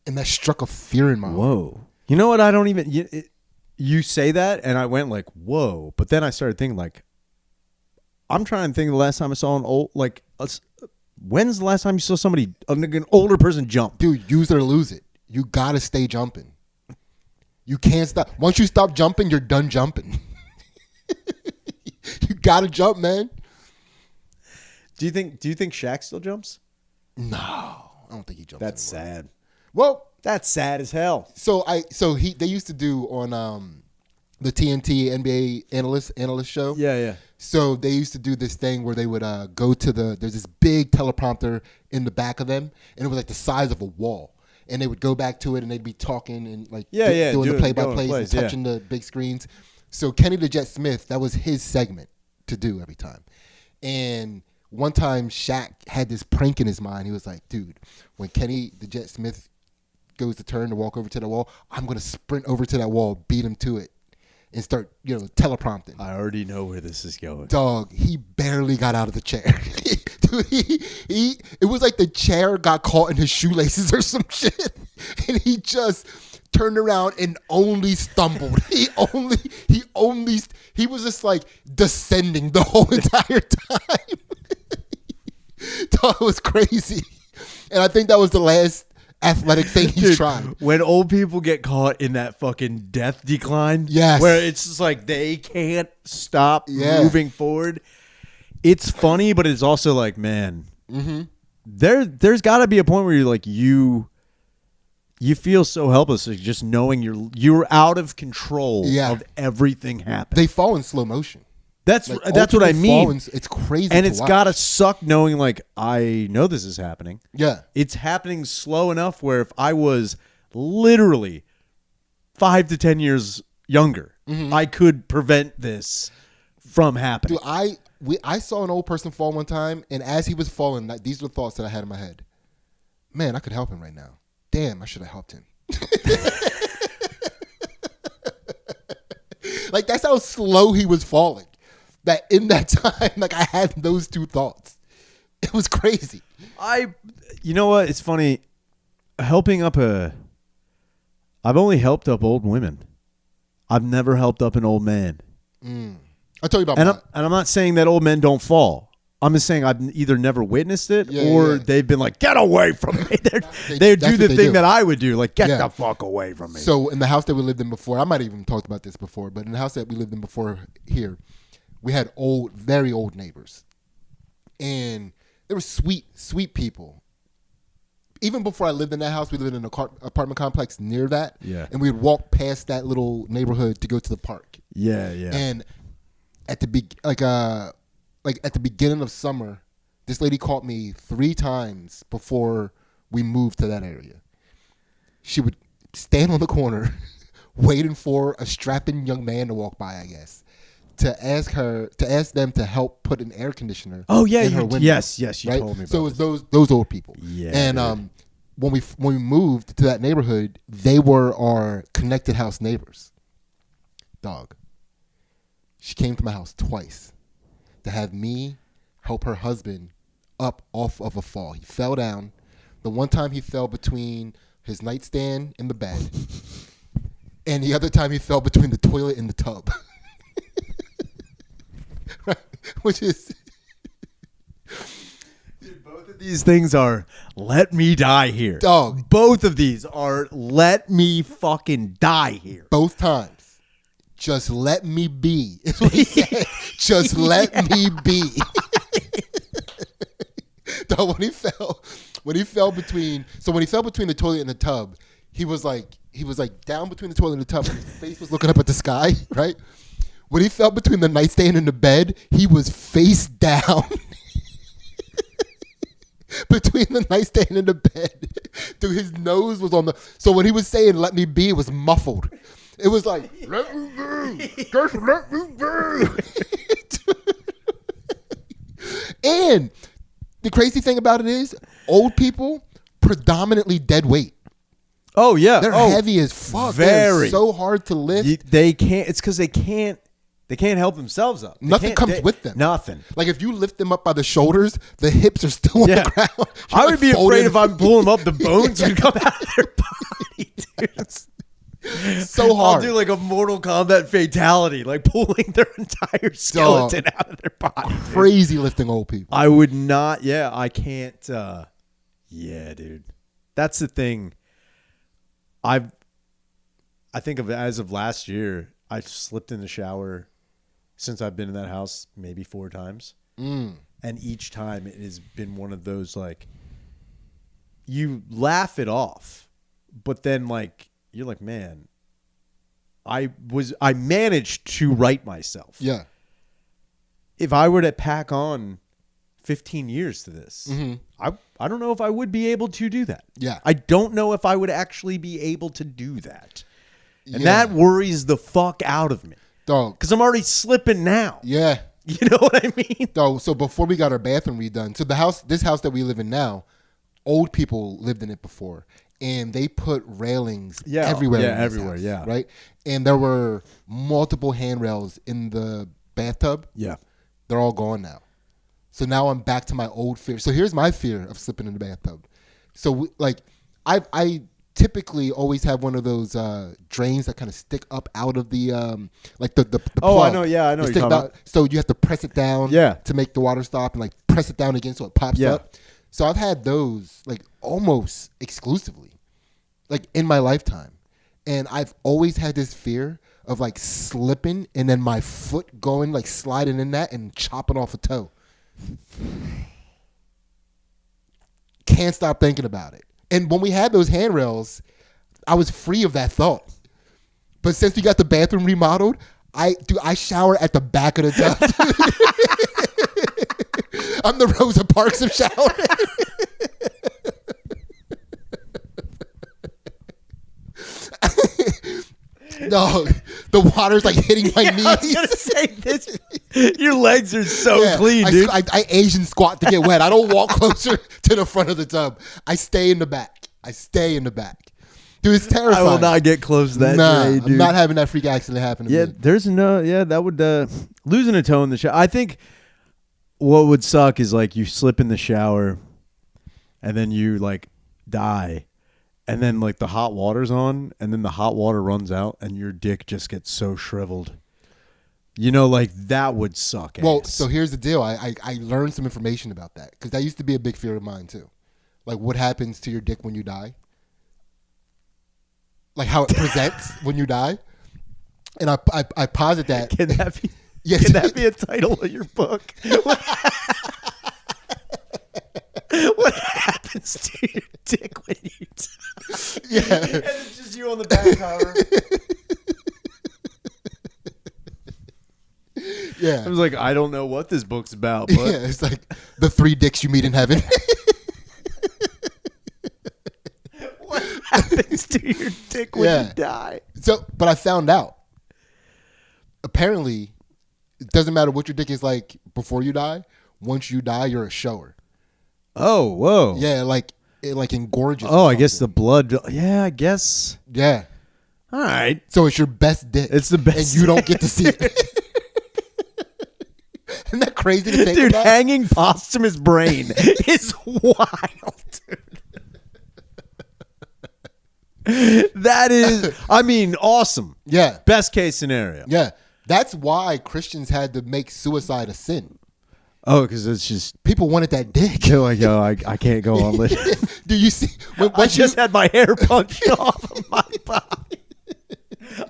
and that struck a fear in my heart. Whoa. You know what? I don't even. You say that, and I went like, "Whoa!" But then I started thinking like, I'm trying to think the last time I saw an old when's the last time you saw somebody, an older person, jump? Dude, use it or lose it. You gotta stay jumping. You can't stop. Once you stop jumping, you're done jumping. You gotta jump, man. Do you think Shaq still jumps? No, I don't think he jumps. That's anymore. sad. Well, that's sad as hell. They used to do on the TNT NBA analyst show. Yeah. So they used to do this thing where they would go to there's this big teleprompter in the back of them, and it was like the size of a wall. And they would go back to it, and they'd be talking and doing the play-by-plays and touching the big screens. So Kenny the Jet Smith, that was his segment to do every time. And one time Shaq had this prank in his mind. He was like, dude, when Kenny the Jet Smith goes to turn to walk over to the wall, I'm going to sprint over to that wall, beat him to it. and start, teleprompting. I already know where this is going. Dog, he barely got out of the chair. Dude, it was like the chair got caught in his shoelaces or some shit, and he just turned around and only stumbled. He was just like descending the whole entire time. Dog, it was crazy, and I think that was the last athletic thing he's trying. When old people get caught in that fucking death decline, yes, where it's just like they can't stop moving forward. It's funny, but it's also like, man, there's got to be a point where you're like you feel so helpless, like just knowing you're out of control of everything happening. They fall in slow motion. That's what I mean. It's crazy, and it's got to suck knowing like I know this is happening. Yeah, it's happening slow enough where if I was literally 5 to 10 years younger, I could prevent this from happening. Dude, I saw an old person fall one time, and as he was falling, these were the thoughts that I had in my head. Man, I could help him right now. Damn, I should have helped him. Like, that's how slow he was falling. That in that time, like, I had those two thoughts. It was crazy. You know what? It's funny. I've only helped up old women. I've never helped up an old man. I'll tell you about and I'm not saying that old men don't fall. I'm just saying I've either never witnessed it or they've been like, get away from me. They do the thing that I would do, like, get the fuck away from me. So in the house that we lived in before, I might have even talked about this before, but in the house that we lived in before here, we had very old neighbors. And they were sweet people. Even before I lived in that house, we lived in an apartment complex near that. Yeah. And we'd walk past that little neighborhood to go to the park. Yeah. And at the beginning of summer, this lady caught me 3 times before we moved to that area. She would stand on the corner waiting for a strapping young man to walk by, I guess, to ask them to help put an air conditioner in her window. Yes, you told me about So it was those old people. Yeah. And when we moved to that neighborhood, they were our connected house neighbors. Dog. She came to my house twice to have me help her husband up off of a fall. He fell down. The one time he fell between his nightstand and the bed. And the other time he fell between the toilet and the tub. Right? Which is... Dude, both of these things are let me die here. Dog. Both of these are let me fucking die here. Both times. Just let me be. Is what he said. Just let me be. Dog, when he fell between the toilet and the tub, he was like down between the toilet and the tub, and his face was looking up at the sky, right? When he fell between the nightstand and the bed, he was face down. Between the nightstand and the bed. Dude, his nose was on the... So when he was saying, let me be, it was muffled. It was like, let me be. Just let me be. And the crazy thing about it is, old people, predominantly dead weight. Oh, yeah. They're heavy as fuck. They're so hard to lift. They can't... It's because they can't help themselves up. Nothing comes with them. Nothing. Like if you lift them up by the shoulders, the hips are still on the ground. I would be afraid if I'm pulling them up, the bones would come out of their body, dude. So hard. I'll do like a Mortal Kombat fatality, like pulling their entire skeleton out of their body. Crazy lifting old people. I would not. Yeah, I can't. Dude. That's the thing. I think of as of last year, I slipped in the shower since I've been in that house maybe 4 times. And each time it has been one of those, like, you laugh it off, but then like you're like, man, I managed to right myself. Yeah. If I were to pack on 15 years to this, I don't know if I would be able to do that. Yeah. I don't know if I would actually be able to do that. And that worries the fuck out of me. Dog. Because I'm already slipping now. Yeah. You know what I mean? Dog, so before we got our bathroom redone, so this house that we live in now, old people lived in it before. and they put railings everywhere. Yeah, everywhere. House, right. And there were multiple handrails in the bathtub. Yeah, they're all gone now. So now I'm back to my old fear. So here's my fear of slipping in the bathtub. So like I typically always have one of those drains that kind of stick up out of the like the oh, plug. I know. Yeah, I know. What you're talking about. So you have to press it down to make the water stop and like press it down again so it pops up. So I've had those like almost exclusively like in my lifetime. And I've always had this fear of like slipping and then my foot going like sliding in that and chopping off a toe. Can't stop thinking about it. And when we had those handrails, I was free of that thought. But since we got the bathroom remodeled, I shower at the back of the tub. I'm the Rosa Parks of showering. No, the water's like hitting my knees. I was gonna say this. Your legs are so clean, dude. I Asian squat to get wet. I don't walk closer to the front of the tub. I stay in the back. Dude, it's terrifying. I will not get close to that day, dude. I'm not having that freak accident happen to me. That would losing a toe in the shower. I think what would suck is like you slip in the shower and then you like die. And then like the hot water's on and then the hot water runs out and your dick just gets so shriveled. You know, like that would suck. Well, so here's the deal. I learned some information about that because that used to be a big fear of mine too. Like what happens to your dick when you die? Like how it presents when you die. And I posit that. Can that be? Yes. Can that be a title of your book? What happens to your dick when you die? Yeah. And it's just you on the back cover. Yeah. I was like, I don't know what this book's about, but yeah, it's like the 3 dicks you meet in heaven. What happens to your dick when you die? So, but I found out. Apparently, it doesn't matter what your dick is like before you die. Once you die, you're a shower. Oh, whoa. Yeah, like it like engorges. Oh, I guess the blood. Yeah, I guess. Yeah. All right. So it's your best dick. It's the best, and you don't get to see it. Isn't that crazy to think dude, about? hanging posthumous brain is wild, dude. That is, I mean, awesome. Yeah. Best case scenario. Yeah. That's why Christians had to make suicide a sin. Oh, because it's just people wanted that dick. You're like, yo, I can't go on living. Do you see? I just had my hair punched off of my body.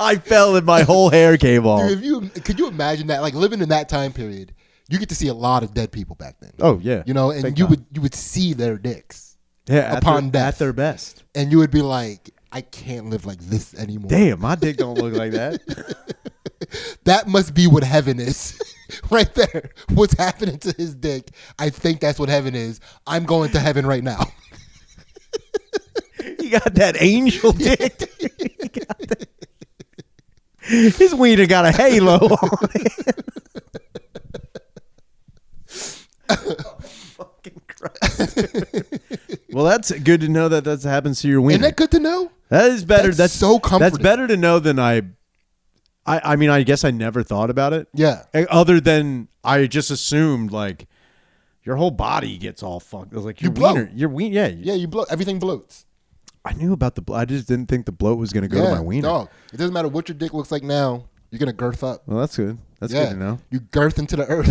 I fell and my whole hair came off. Dude, could you imagine that? Like living in that time period, you get to see a lot of dead people back then. Oh yeah, you know, and you would see their dicks. Yeah, upon death at their best, and you would be like, I can't live like this anymore. Damn, my dick don't look like that. That must be what heaven is. Right there. What's happening to his dick? I think that's what heaven is. I'm going to heaven right now. You got that angel dick. His wiener got a halo on it. Oh, fucking Christ. Well, that's good to know that happens to your wiener. Isn't that good to know? That is better. That's so comforting. That's better to know than I mean, I guess I never thought about it. Yeah. Other than I just assumed like your whole body gets all fucked. It was like your wiener. Yeah. Yeah, you bloat. Everything bloats. I knew about the bloat. I just didn't think the bloat was going to go to my wiener. Dog. It doesn't matter what your dick looks like now. You're going to girth up. Well, that's good. That's good to know. You girth into the earth.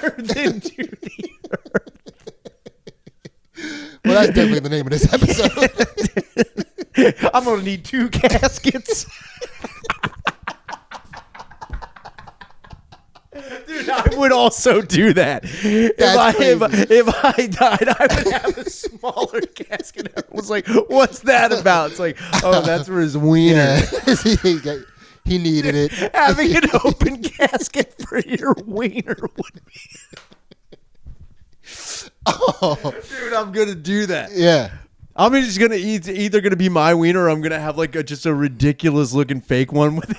Girth into the earth. Well, that's definitely the name of this episode. I'm going to need 2 caskets. Dude, I would also do that. If I died, I would have a smaller casket. I was like, what's that about? It's like, oh, that's for his wiener. Yeah. He needed it. Having an open casket for your wiener would be... Oh. Dude, I'm going to do that. Yeah. I'm just going to either going to be my wiener or I'm going to have like just a ridiculous looking fake one with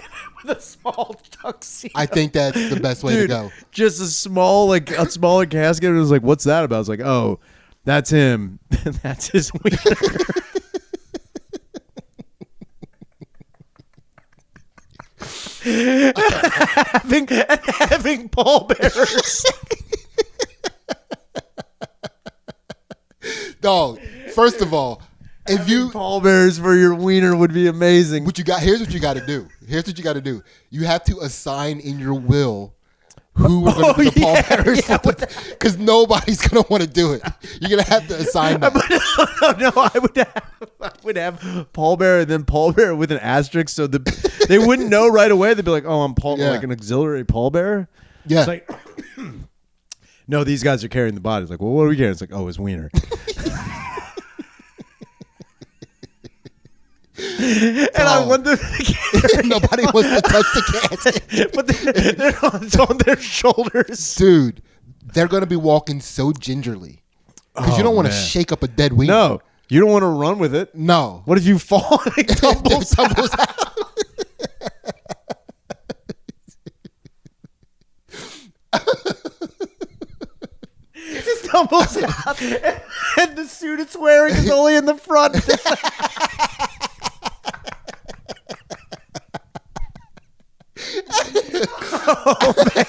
a small tuxedo. I think that's the best way to go. Just a smaller casket. It was like, what's that about? I was like, oh, that's him. That's his wiener. having pallbearers. Dog, first of all, if you pallbearers for your wiener would be amazing. Here's what you got to do. You have to assign in your will who are going to be the pallbearers, because nobody's going to want to do it. You're going to have to assign that. No, I would have pallbearer and then pallbearer with an asterisk, so they wouldn't know right away. They'd be like, "Oh, I'm like an auxiliary pallbearer." Yeah. It's like, no, these guys are carrying the body. It's like, well, what are we carrying? It's like, oh, his wiener. And I want them to nobody wants to touch the casket. But they're on their shoulders. Dude, they're going to be walking so gingerly. Because you don't want to shake up a dead wiener. No. You don't want to run with it. No. What if you fall and it tumbles out? It tumbles out. And the suit it's wearing is only in the front. Oh, man.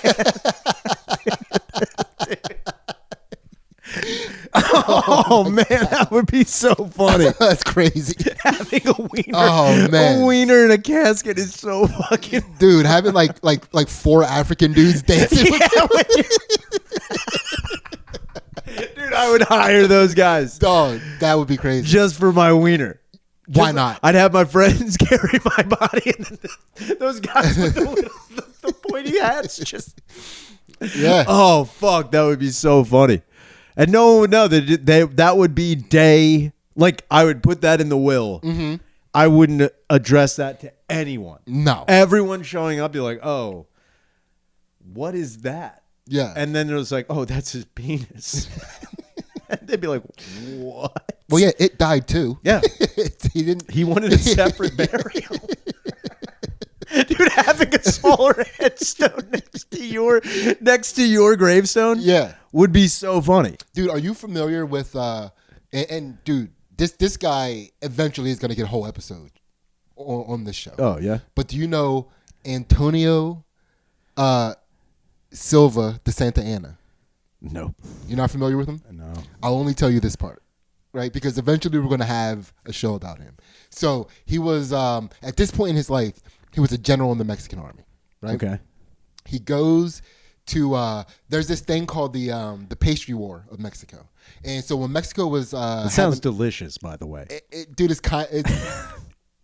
Oh, man, that would be so funny. That's crazy. Having a wiener, oh, man. A wiener in a casket is so fucking... Dude, having like 4 African dudes dancing. Dude, I would hire those guys. Dog, that would be crazy. Just for my wiener. Why not? I'd have my friends carry my body, and then those guys with the pointy hats just... Yeah. Oh, fuck. That would be so funny. And no one would know that would be day. Like, I would put that in the will. Mm-hmm. I wouldn't address that to anyone. No. Everyone showing up, you're like, oh, what is that? Yeah. And then it was like, oh, that's his penis. And they'd be like, what? Well, yeah, it died too. Yeah. He wanted a separate burial. Dude, having a smaller headstone next to your gravestone, would be so funny. Dude, are you familiar with and dude, this guy eventually is gonna get a whole episode on this show. Oh yeah. But do you know Antonio Silva de Santa Anna? No. You're not familiar with him? No. I'll only tell you this part. Right? Because eventually we're gonna have a show about him. So he was at this point in his life, he was a general in the Mexican army, right? Okay. He goes to there's this thing called the pastry war of Mexico, and so when Mexico was it sounds delicious, by the way. Dude,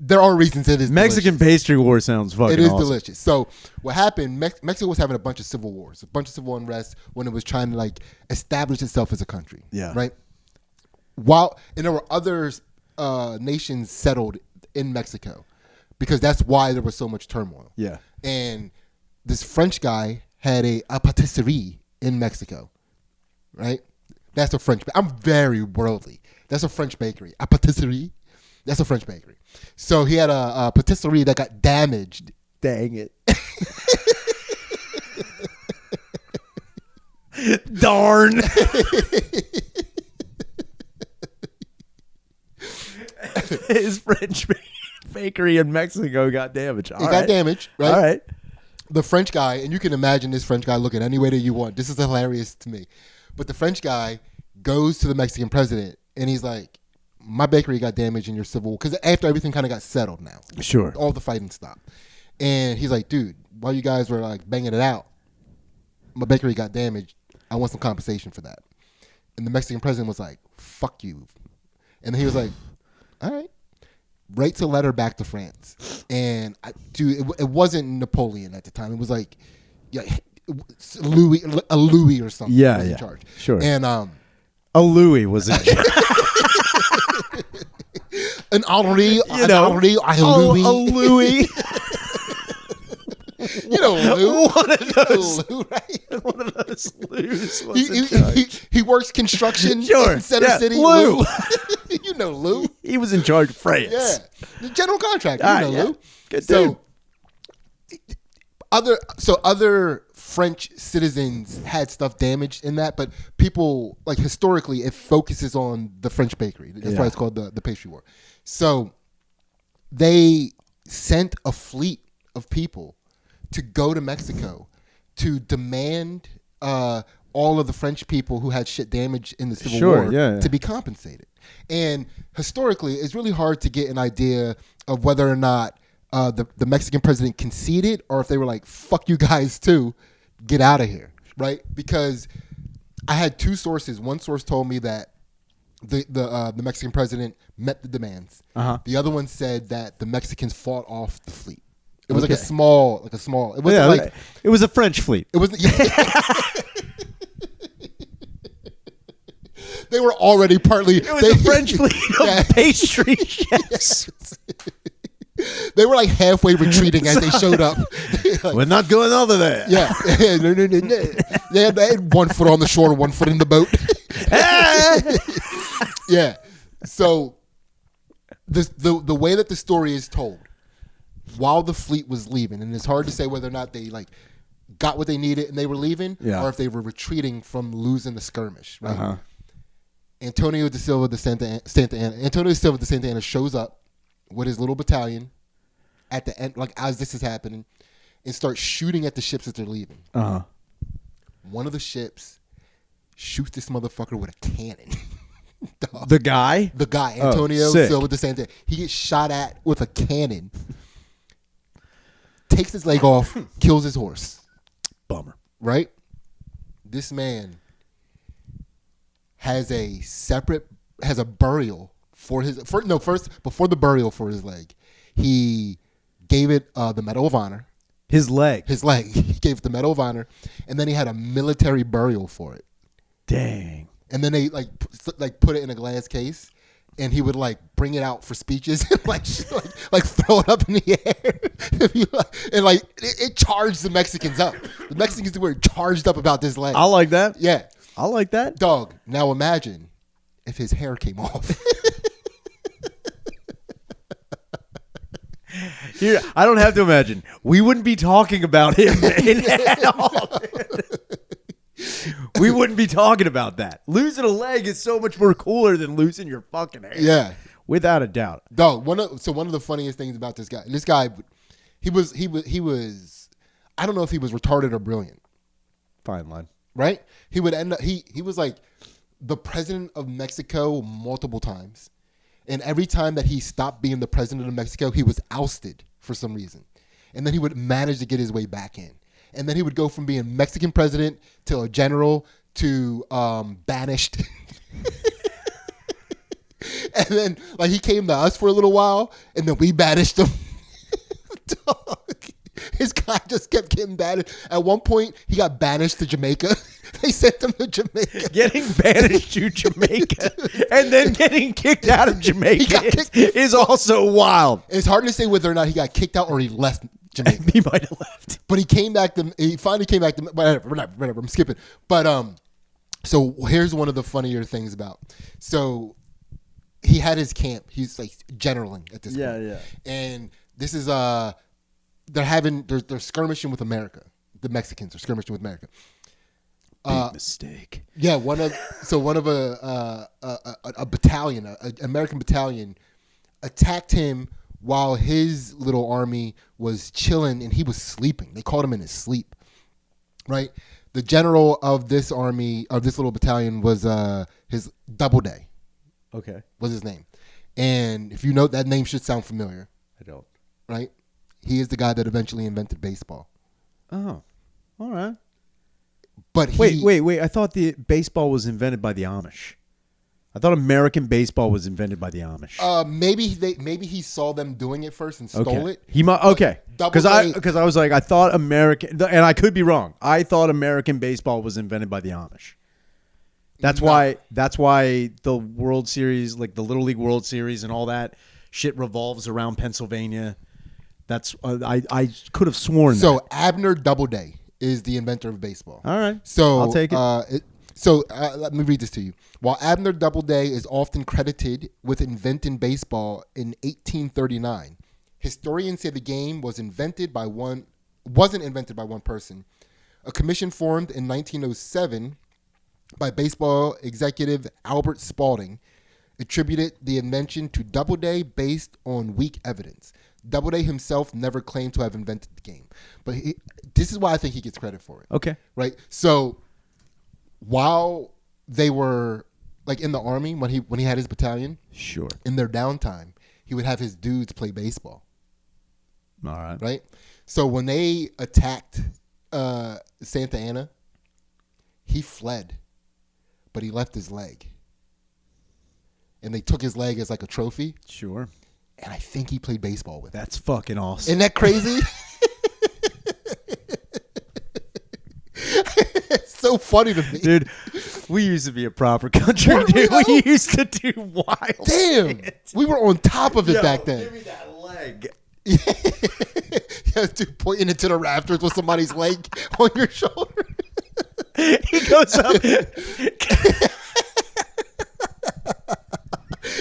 there are reasons it is Mexican delicious. Pastry war sounds fucking. It is awesome. delicious. So what happened? Mexico was having a bunch of civil wars, a bunch of civil unrest when it was trying to like establish itself as a country. Yeah. Right. And there were other nations settled in Mexico, because that's why there was so much turmoil. Yeah. And this French guy had a patisserie in Mexico, right? That's a French. I'm very worldly. That's a French bakery. A patisserie. That's a French bakery. So he had a patisserie that got damaged. Dang it. Darn. His French bakery in Mexico got damaged. It got damaged, right? All right. The French guy, and you can imagine this French guy looking any way that you want. This is hilarious to me. But the French guy goes to the Mexican president, and he's like, my bakery got damaged in your civil war. Because after everything kind of got settled now. Sure. All the fighting stopped. And he's like, dude, while you guys were like banging it out, my bakery got damaged. I want some compensation for that. And the Mexican president was like, fuck you. And then he was like, all right. Writes a letter back to France. And it wasn't Napoleon at the time. It was like Louis or something. Yeah, was yeah. in charge. Sure. And a Louis was in charge. An Henri, a Louis. You know Lou. One of those. Lou, right? One of those Lou's was in charge. He works construction Sure. in Center City. Lou. You know Lou. He was in charge of France. Yeah. The general contractor. Ah, You know yeah. Lou. Good so, dude. other French citizens had stuff damaged in that, but people like historically it focuses on the French bakery. That's why it's called the pastry war. So they sent a fleet of people to go to Mexico to demand all of the French people who had shit damaged in the Civil War to be compensated. And historically, it's really hard to get an idea of whether or not the Mexican president conceded or if they were like, fuck you guys too, get out of here, right? Because I had two sources. One source told me that the Mexican president met the demands. The other one said that the Mexicans fought off the fleet. It was like a small. It wasn't it was a French fleet. It wasn't. They were already partly. It was a French fleet of pastry chefs. They were like halfway retreating as they showed up. Like, we're not going over there. Yeah. No. They had 1 foot on the shore, 1 foot in the boat. Yeah. So the way that the story is told, while the fleet was leaving, and it's hard to say whether or not they like got what they needed and they were leaving, or if they were retreating from losing the skirmish. Right. Antonio de Silva de Santa Anna shows up with his little battalion at the end, like as this is happening, and starts shooting at the ships as they're leaving. One of the ships shoots this motherfucker with a cannon. The guy, Antonio Silva de Santa, he gets shot at with a cannon, takes his leg off, kills his horse. Bummer, right? This man has a burial for his first before the burial for his leg, he gave it the Medal of Honor. His leg. He gave it the Medal of Honor, and then he had a military burial for it. Dang. And then they like put it in a glass case, and he would like bring it out for speeches and like throw it up in the air, and like it charged the Mexicans up. The Mexicans were charged up about this leg. I like that. Yeah, I like that. Dog. Now imagine if his hair came off. Here, I don't have to imagine. We wouldn't be talking about him at all. We wouldn't be talking about that. Losing a leg is so much more cooler than losing your fucking hair. Yeah, without a doubt. Dog. One of the funniest things about this guy. He was. I don't know if he was retarded or brilliant. Fine line. Right? He would end up. He was like the president of Mexico multiple times. And every time that he stopped being the president of Mexico, he was ousted for some reason. And then he would manage to get his way back in. And then he would go from being Mexican president to a general to banished. And then like he came to us for a little while, and then we banished him. Dog. His guy just kept getting banished. At one point, he got banished to Jamaica. They sent him to Jamaica. Getting banished to Jamaica and then getting kicked out of Jamaica is also wild. It's hard to say whether or not he got kicked out or he left Jamaica. He might have left. But he finally came back to, whatever, I'm skipping. But so here's one of the funnier things about. So he had his camp. He's like generaling at this point. Yeah. And this is they're skirmishing with America. The Mexicans are skirmishing with America. Big mistake. Yeah, one of a battalion, an American battalion, attacked him while his little army was chilling and he was sleeping. They caught him in his sleep. Right. The general of this army, of this little battalion, was his Doubleday. Okay. Was his name, and if you know that name should sound familiar. I don't. Right. He is the guy that eventually invented baseball. Oh, all right. But wait! I thought the baseball was invented by the Amish. I thought American baseball was invented by the Amish. Maybe he saw them doing it first and stole it. He might because I was like I thought American, and I could be wrong. I thought American baseball was invented by the Amish. That's why the World Series, like the Little League World Series and all that shit revolves around Pennsylvania. That's I could have sworn. So Abner Doubleday is the inventor of baseball. All right. So I'll take it. Let me read this to you. While Abner Doubleday is often credited with inventing baseball in 1839, historians say the game was invented by one wasn't invented by one person. A commission formed in 1907 by baseball executive Albert Spalding attributed the invention to Doubleday based on weak evidence. Doubleday himself never claimed to have invented the game, but this is why I think he gets credit for it. Okay. Right. So while they were like in the army, when he had his battalion, Sure. in their downtime, he would have his dudes play baseball. All right. Right. So when they attacked Santa Ana, he fled, but he left his leg. And they took his leg as like a trophy. Sure. And I think he played baseball with it. That's fucking awesome. Isn't that crazy? It's so funny to me. Dude, we used to be a proper country, dude. We used to do wild shit. We were on top of it back then. Give me that leg. Yeah, dude, pointing it to the rafters with somebody's leg on your shoulder. He goes up.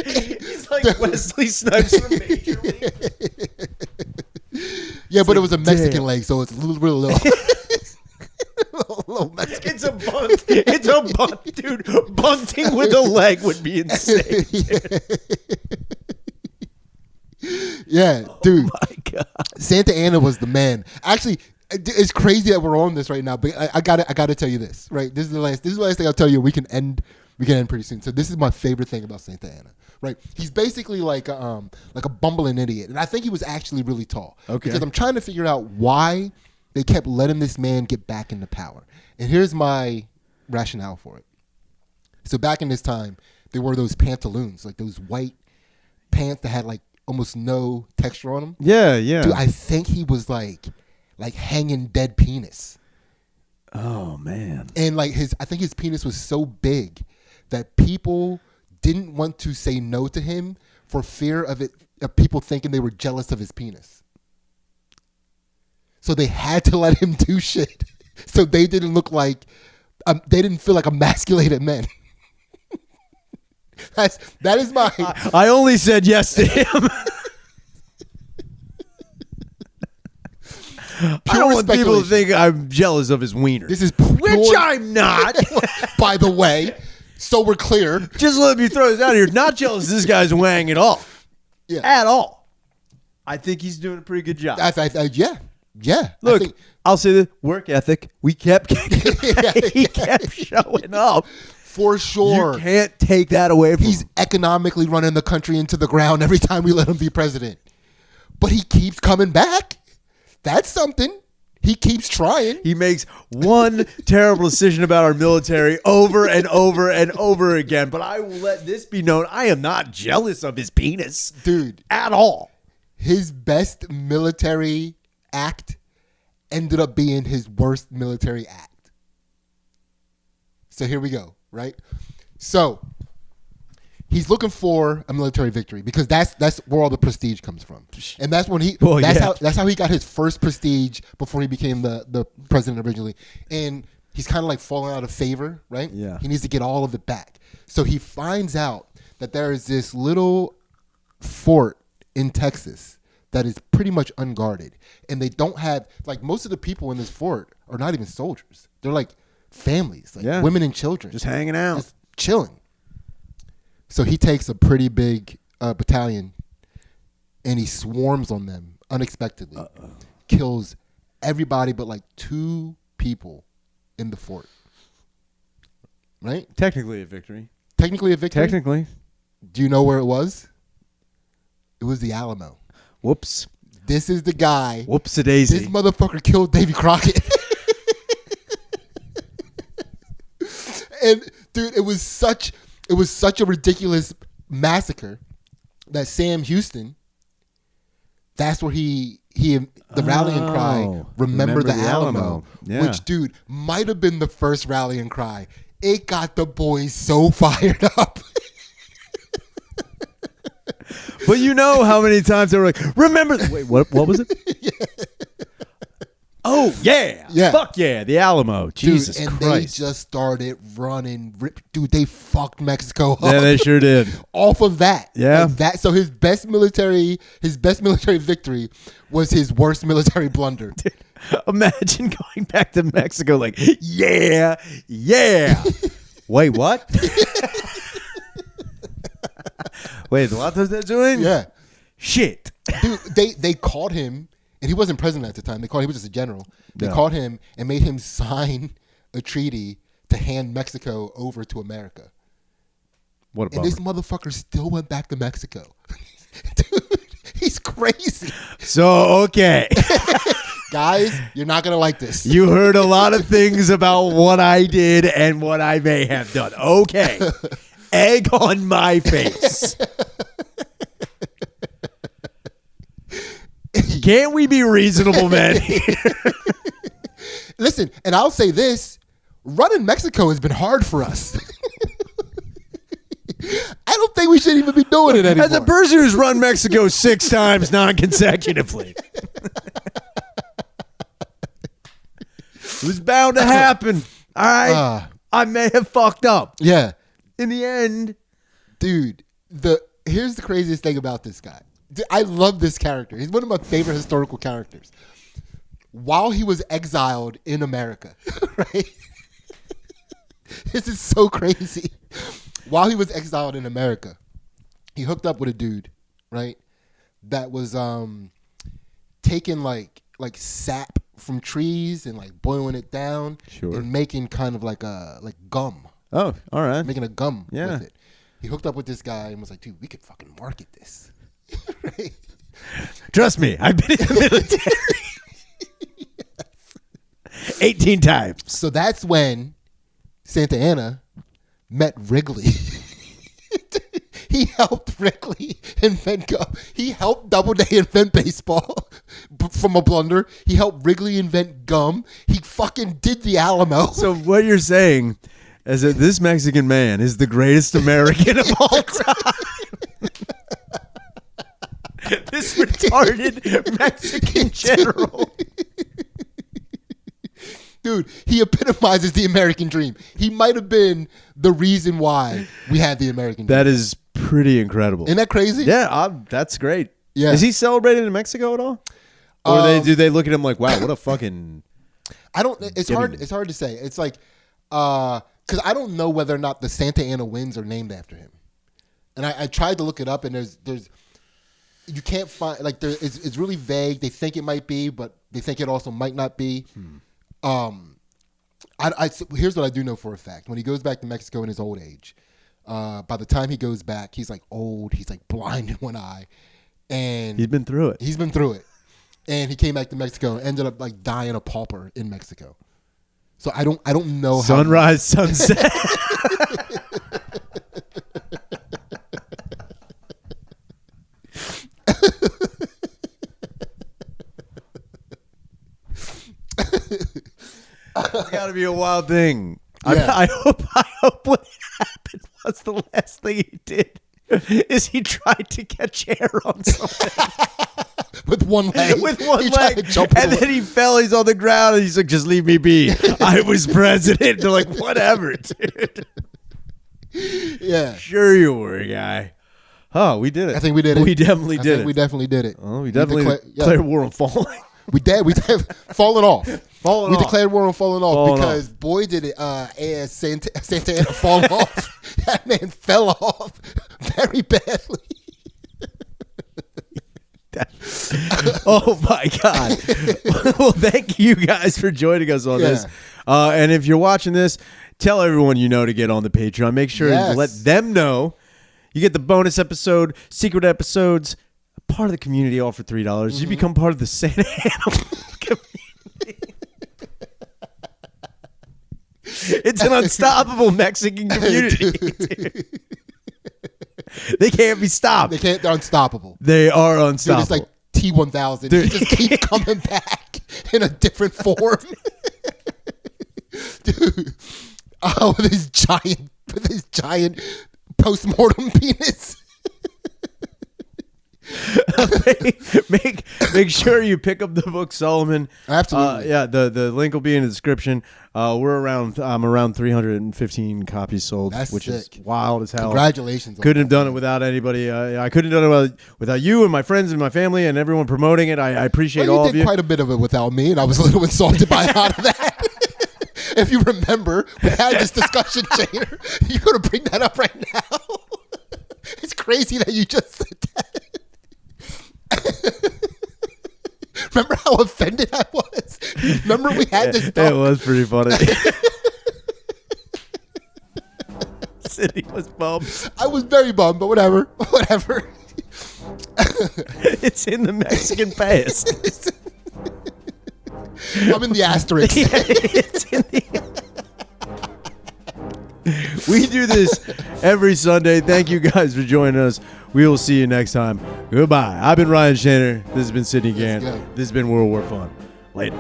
He's like Wesley Snipes from Major League. Yeah, but it was a Mexican leg, so it's real low. Little Mexican. It's a bunt. It's a bunt, dude. Bunting with a leg would be insane. Yeah, dude. Oh my God. Santa Ana was the man. Actually, it's crazy that we're on this right now, but I gotta tell you this, right? This is the last thing I'll tell you. We can end pretty soon. So this is my favorite thing about Santa Ana, right? He's basically like a bumbling idiot, and I think he was actually really tall. Okay. Because I'm trying to figure out why they kept letting this man get back into power, and here's my rationale for it. So back in this time, there were those pantaloons, like those white pants that had like almost no texture on them. Yeah, yeah. Dude, I think he was like hanging dead penis. Oh man. And like I think his penis was so big that people didn't want to say no to him for fear of people thinking they were jealous of his penis. So they had to let him do shit so they didn't look like they didn't feel like emasculated men. That is my. I only said yes to him. I don't want people to think I'm jealous of his wiener. This is pure, which I'm not. By the way, so we're clear. Just let me throw this out here. Not jealous of this guy's wang at all. Yeah. At all. I think he's doing a pretty good job. Yeah. Look, I'll say the work ethic. He kept showing up. For sure. You can't take that away from him. He's economically running the country into the ground every time we let him be president. But he keeps coming back. That's something. He keeps trying. He makes one terrible decision about our military over and over and over again. But I will let this be known. I am not jealous of his penis. Dude. At all. His best military act ended up being his worst military act. So here we go, right? So he's looking for a military victory because that's where all the prestige comes from, and that's when that's how he got his first prestige before he became the president originally. And he's kind of like falling out of favor, right? Yeah. He needs to get all of it back. So he finds out that there is this little fort in Texas that is pretty much unguarded, and they don't have like most of the people in this fort are not even soldiers. They're like families, like women and children, just hanging out, just chilling. So he takes a pretty big battalion, and he swarms on them unexpectedly, kills everybody but like 2 people in the fort. Right? Technically a victory. Technically. Do you know where it was? It was the Alamo. Whoops. This is the guy. Whoops-a-daisy. This motherfucker killed Davy Crockett. And dude, it was such a ridiculous massacre that Sam Houston, that's where the rallying cry, remember the Alamo. Yeah. Which, dude, might have been the first rallying cry. It got the boys so fired up. But you know how many times they were like, remember. Wait, what was it? Yeah. Oh, yeah. Fuck yeah. The Alamo. Jesus Dude, and Christ. they just started running. Dude, they fucked Mexico up. Yeah, they sure did. Off of that. Yeah. Like so his best military victory was his worst military blunder. Imagine going back to Mexico like, yeah. Wait, what? Wait, what was that doing? Yeah. Shit. Dude, they caught him, and he wasn't president at the time. They caught him, he was just a general. They Yeah. caught him and made him sign a treaty to hand Mexico over to America. What a And bummer. this motherfucker still went back to Mexico. Dude, he's crazy. So, okay. Guys, you're not going to like this. You heard a lot of things about what I did and what I may have done. Okay. Egg on my face. Can't we be reasonable, man? Listen, and I'll say this. Running Mexico has been hard for us. I don't think we should even be doing it anymore. As a person who's run Mexico 6 times non-consecutively. It was bound to happen. All right. I may have fucked up. Yeah. In the end. Dude, here's the craziest thing about this guy. I love this character. He's one of my favorite historical characters. While he was exiled in America, right? This is so crazy. While he was exiled in America, he hooked up with a dude, right? That was taking like sap from trees and like boiling it down and making kind of like gum. Oh, all right. Making a gum Yeah. with it. He hooked up with this guy and was like, dude, we could fucking market this. Right? Trust me, I've been in the military 18 times. So that's when Santa Anna met Wrigley. He helped Wrigley invent gum. He helped Doubleday invent baseball from a blunder. He helped Wrigley invent gum. He fucking did the Alamo. So what you're saying is that this Mexican man is the greatest American of all time. This retarded Mexican general. Dude, he epitomizes the American dream. He might have been the reason why we had the American dream. That is pretty incredible. Isn't that crazy? Yeah, that's great. Yeah. Is he celebrated in Mexico at all? Or do they look at him like, wow, what a fucking... I don't. It's hard to say. It's like because I don't know whether or not the Santa Ana winds are named after him. And I tried to look it up, and there's you can't find it's really vague. They think it might be, but they think it also might not be. Here's what I do know for a fact: when he goes back to Mexico in his old age, by the time he goes back, he's like old. He's like blind in one eye, and He's been through it. He's been through it. And he came back to Mexico and ended up like dying a pauper in Mexico. So I don't know Sunrise, sunset. It's got to be a wild thing. Yeah. I hope what happened was the last thing he did is he tried to catch air on something. with one leg. With one He tried leg. to jump And then he fell. He's on the ground. And he's like, just leave me be. I was president. They're like, whatever, dude. Yeah. Sure you were, guy. Oh, we did it. I think we did it. We definitely I did think it. we definitely did it. Oh, we definitely declared war on falling. We did. We did. Falling off. Falling we off. declared war on falling off Falling because boy did it. As Santa Ana fall off. That man fell off very badly. Oh my God. Well, thank you guys for joining us on this. And if you're watching this, tell everyone you know to get on the Patreon. Make sure to let them know. You get the bonus episode, secret episodes, part of the community, all for $3. Mm-hmm. You become part of the Santa Ana community. It's an unstoppable Mexican community. Dude. They can't be stopped. They're unstoppable. They are unstoppable. Dude, it's like T-1000. Dude. He just keeps coming back in a different form. Dude. Oh, with his giant post-mortem penis. make sure you pick up the book Solomon. Absolutely. Yeah, the link will be in the description. I'm around 315 copies sold, That's which sick. is wild as hell. Congratulations. on Couldn't have that, done man. it without anybody. I couldn't have done it without you and my friends and my family and everyone promoting it. I appreciate Well, all you of did you. quite a bit of it without me, and I was a little insulted by a lot of that. If you remember, we had this discussion, Jader. You're going to bring that up right now? It's crazy that you just said that. Remember how offended I was? Remember we had this talk? It was pretty funny. Sidney was bummed. I was very bummed, but whatever. Whatever. It's in the Mexican past. I'm in the asterisk. It's in the... We do this every Sunday. Thank you guys for joining us. We will see you next time. Goodbye. I've been Ryan Shanner. This has been Sidney Gantt. go. This has been World War Fun. Later.